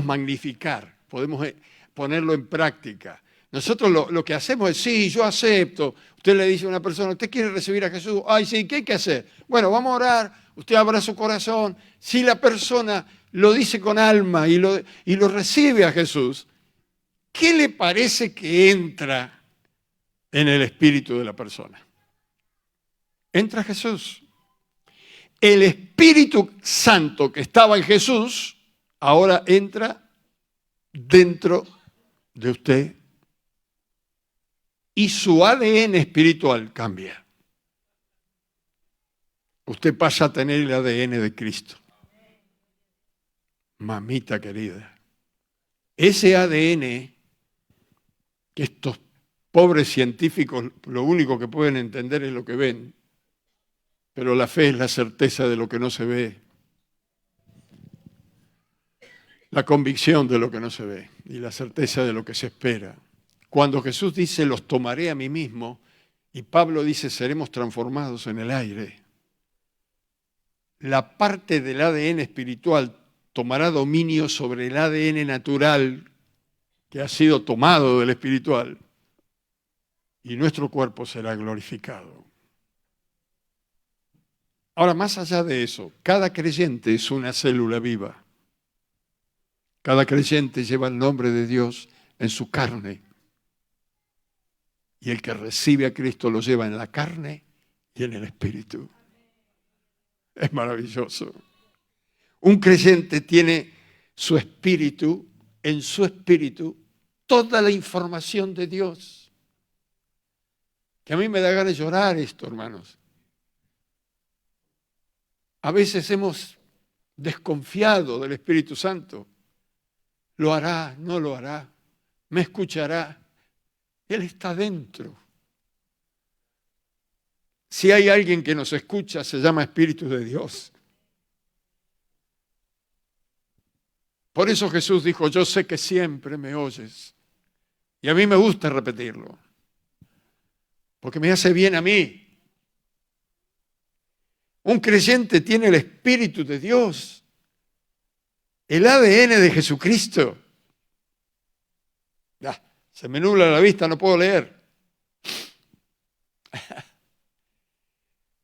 magnificar, podemos ponerlo en práctica. Nosotros lo que hacemos es, sí, yo acepto. Usted le dice a una persona, ¿usted quiere recibir a Jesús? Ay, sí, ¿qué hay que hacer? Bueno, vamos a orar, usted abra su corazón. Si la persona lo dice con alma y lo recibe a Jesús, ¿qué le parece que entra en el espíritu de la persona? Entra Jesús. El Espíritu Santo que estaba en Jesús, ahora entra dentro de usted y su ADN espiritual cambia. Usted pasa a tener el ADN de Cristo. Mamita querida, ese ADN que estos pobres científicos lo único que pueden entender es lo que ven, pero la fe es la certeza de lo que no se ve, la convicción de lo que no se ve y la certeza de lo que se espera. Cuando Jesús dice, los tomaré a mí mismo, y Pablo dice, seremos transformados en el aire, la parte del ADN espiritual tomará dominio sobre el ADN natural que ha sido tomado del espiritual y nuestro cuerpo será glorificado. Ahora, más allá de eso, cada creyente es una célula viva. Cada creyente lleva el nombre de Dios en su carne. Y el que recibe a Cristo lo lleva en la carne y en el espíritu. Es maravilloso. Un creyente tiene su espíritu, en su espíritu, toda la información de Dios. Que a mí me da ganas de llorar esto, hermanos. A veces hemos desconfiado del Espíritu Santo. ¿Lo hará? ¿No lo hará? ¿Me escuchará? Él está dentro. Si hay alguien que nos escucha, se llama Espíritu de Dios. Por eso Jesús dijo, yo sé que siempre me oyes. Y a mí me gusta repetirlo, porque me hace bien a mí. Un creyente tiene el Espíritu de Dios, el ADN de Jesucristo. Se me nubla la vista, no puedo leer.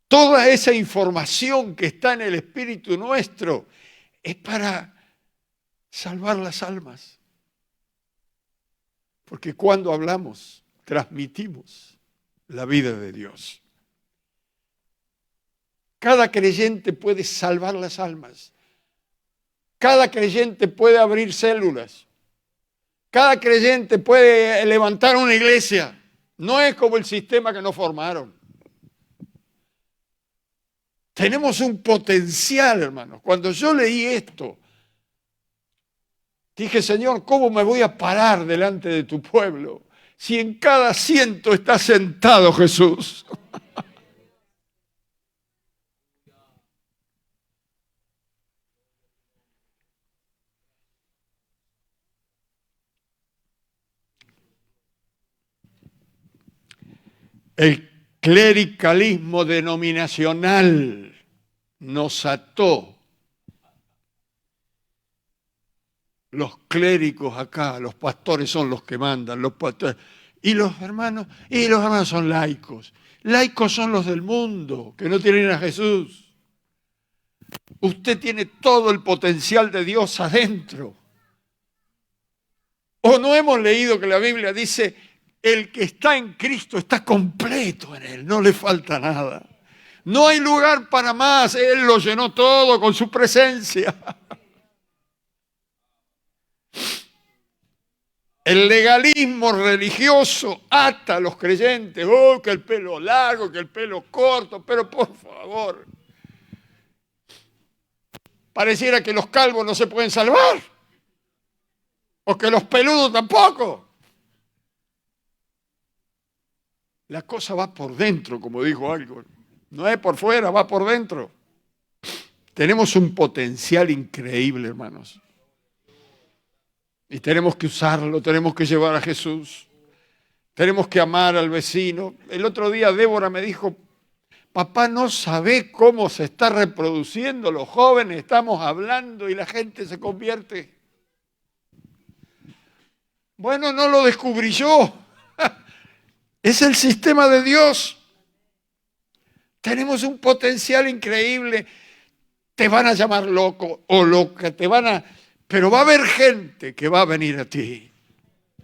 Toda esa información que está en el espíritu nuestro es para salvar las almas. Porque cuando hablamos, transmitimos la vida de Dios. Cada creyente puede salvar las almas. Cada creyente puede abrir células. Cada creyente puede levantar una iglesia. No es como el sistema que nos formaron. Tenemos un potencial, hermanos. Cuando yo leí esto, dije, Señor, ¿cómo me voy a parar delante de tu pueblo si en cada asiento está sentado Jesús? El clericalismo denominacional nos ató. Los clérigos acá, los pastores son los que mandan, los pastores. Y los hermanos son laicos. Laicos son los del mundo, que no tienen a Jesús. Usted tiene todo el potencial de Dios adentro. ¿O no hemos leído que la Biblia dice, el que está en Cristo está completo en Él, no le falta nada? No hay lugar para más, Él lo llenó todo con su presencia. El legalismo religioso ata a los creyentes, que el pelo largo, que el pelo corto, pero por favor, pareciera que los calvos no se pueden salvar, o que los peludos tampoco. La cosa va por dentro, como dijo algo. No es por fuera, va por dentro. Tenemos un potencial increíble, hermanos. Y tenemos que usarlo, tenemos que llevar a Jesús. Tenemos que amar al vecino. El otro día Débora me dijo, Papá no sabe cómo se está reproduciendo, los jóvenes estamos hablando y la gente se convierte. Bueno, no lo descubrí yo. Es el sistema de Dios. Tenemos un potencial increíble. Te van a llamar loco o loca, pero va a haber gente que va a venir a ti.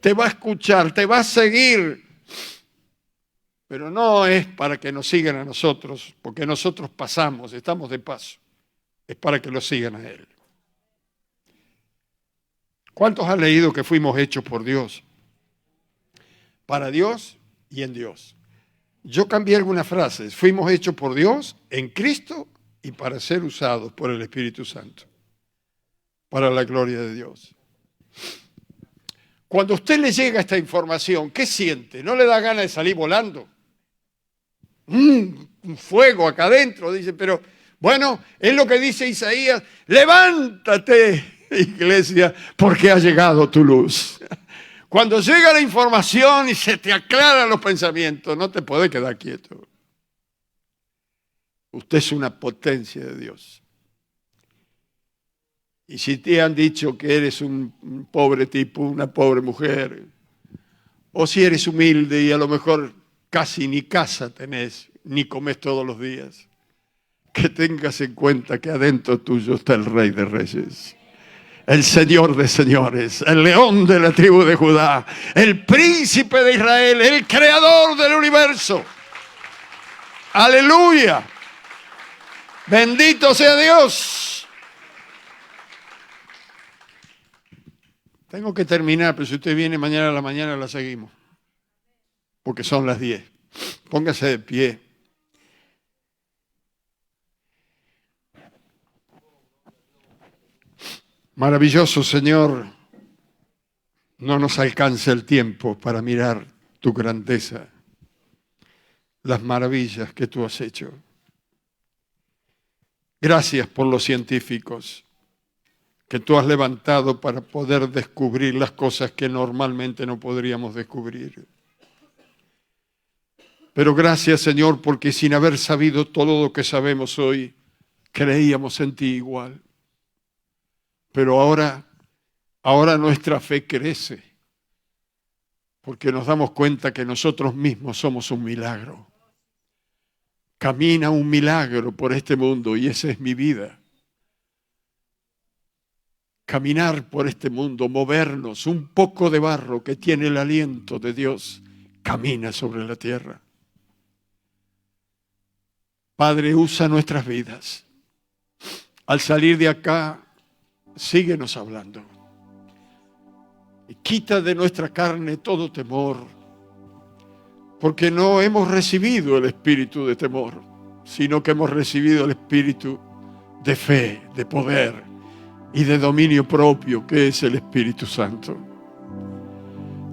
Te va a escuchar, te va a seguir. Pero no es para que nos sigan a nosotros, porque nosotros pasamos, estamos de paso. Es para que lo sigan a Él. ¿Cuántos han leído que fuimos hechos por Dios? Para Dios y en Dios. Yo cambié algunas frases. Fuimos hechos por Dios, en Cristo y para ser usados por el Espíritu Santo. Para la gloria de Dios. Cuando a usted le llega esta información, ¿qué siente? ¿No le da ganas de salir volando? Un fuego acá adentro, dice, pero bueno, es lo que dice Isaías, levántate, iglesia, porque ha llegado tu luz. Cuando llega la información y se te aclaran los pensamientos, no te puedes quedar quieto. Usted es una potencia de Dios. Y si te han dicho que eres un pobre tipo, una pobre mujer, o si eres humilde y a lo mejor casi ni casa tenés, ni comes todos los días, que tengas en cuenta que adentro tuyo está el Rey de Reyes, el Señor de señores, el León de la tribu de Judá, el Príncipe de Israel, el Creador del universo. ¡Aleluya! Bendito sea Dios. Tengo que terminar, pero si usted viene mañana a la mañana la seguimos, porque son las 10. Póngase de pie. Maravilloso Señor, no nos alcanza el tiempo para mirar tu grandeza, las maravillas que tú has hecho. Gracias por los científicos que tú has levantado para poder descubrir las cosas que normalmente no podríamos descubrir. Pero gracias, Señor, porque sin haber sabido todo lo que sabemos hoy, creíamos en ti igual. Pero ahora nuestra fe crece, porque nos damos cuenta que nosotros mismos somos un milagro. Camina un milagro por este mundo y esa es mi vida. Caminar por este mundo, movernos, un poco de barro que tiene el aliento de Dios, camina sobre la tierra. Padre, usa nuestras vidas. Al salir de acá, síguenos hablando. Y quita de nuestra carne todo temor, porque no hemos recibido el espíritu de temor, sino que hemos recibido el espíritu de fe, de poder y de dominio propio, que es el Espíritu Santo.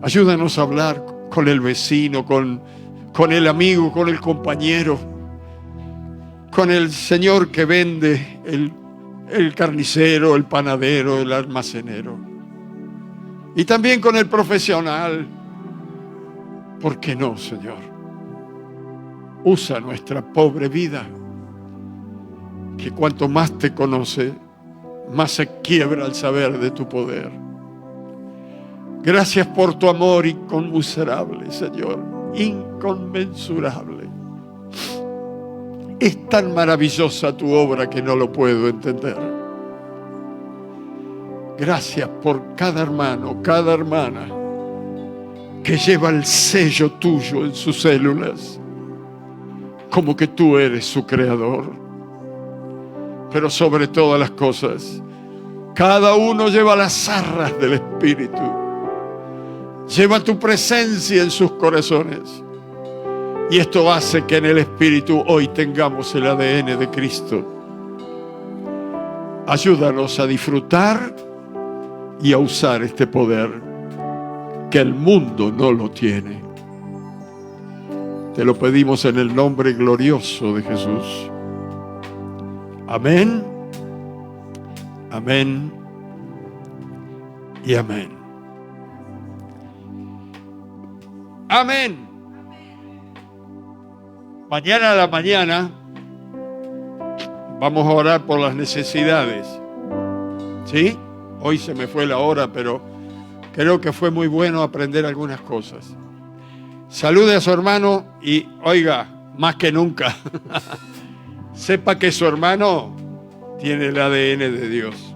Ayúdanos a hablar con el vecino, con el amigo, con el compañero, con el señor que vende, el carnicero, el panadero, el almacenero. Y también con el profesional. ¿Por qué no, Señor? Usa nuestra pobre vida, que cuanto más te conoce, más se quiebra al saber de tu poder. Gracias por tu amor inconmensurable, Señor, inconmensurable. Es tan maravillosa tu obra que no lo puedo entender. Gracias por cada hermano, cada hermana que lleva el sello tuyo en sus células, como que tú eres su creador. Pero sobre todas las cosas, cada uno lleva las arras del Espíritu, lleva tu presencia en sus corazones. Y esto hace que en el Espíritu hoy tengamos el ADN de Cristo. Ayúdanos a disfrutar y a usar este poder, que el mundo no lo tiene. Te lo pedimos en el nombre glorioso de Jesús. Amén, amén y amén. Amén. Mañana a la mañana vamos a orar por las necesidades. ¿Sí? Hoy se me fue la hora, pero creo que fue muy bueno aprender algunas cosas. Salude a su hermano y oiga, más que nunca, sepa que su hermano tiene el ADN de Dios.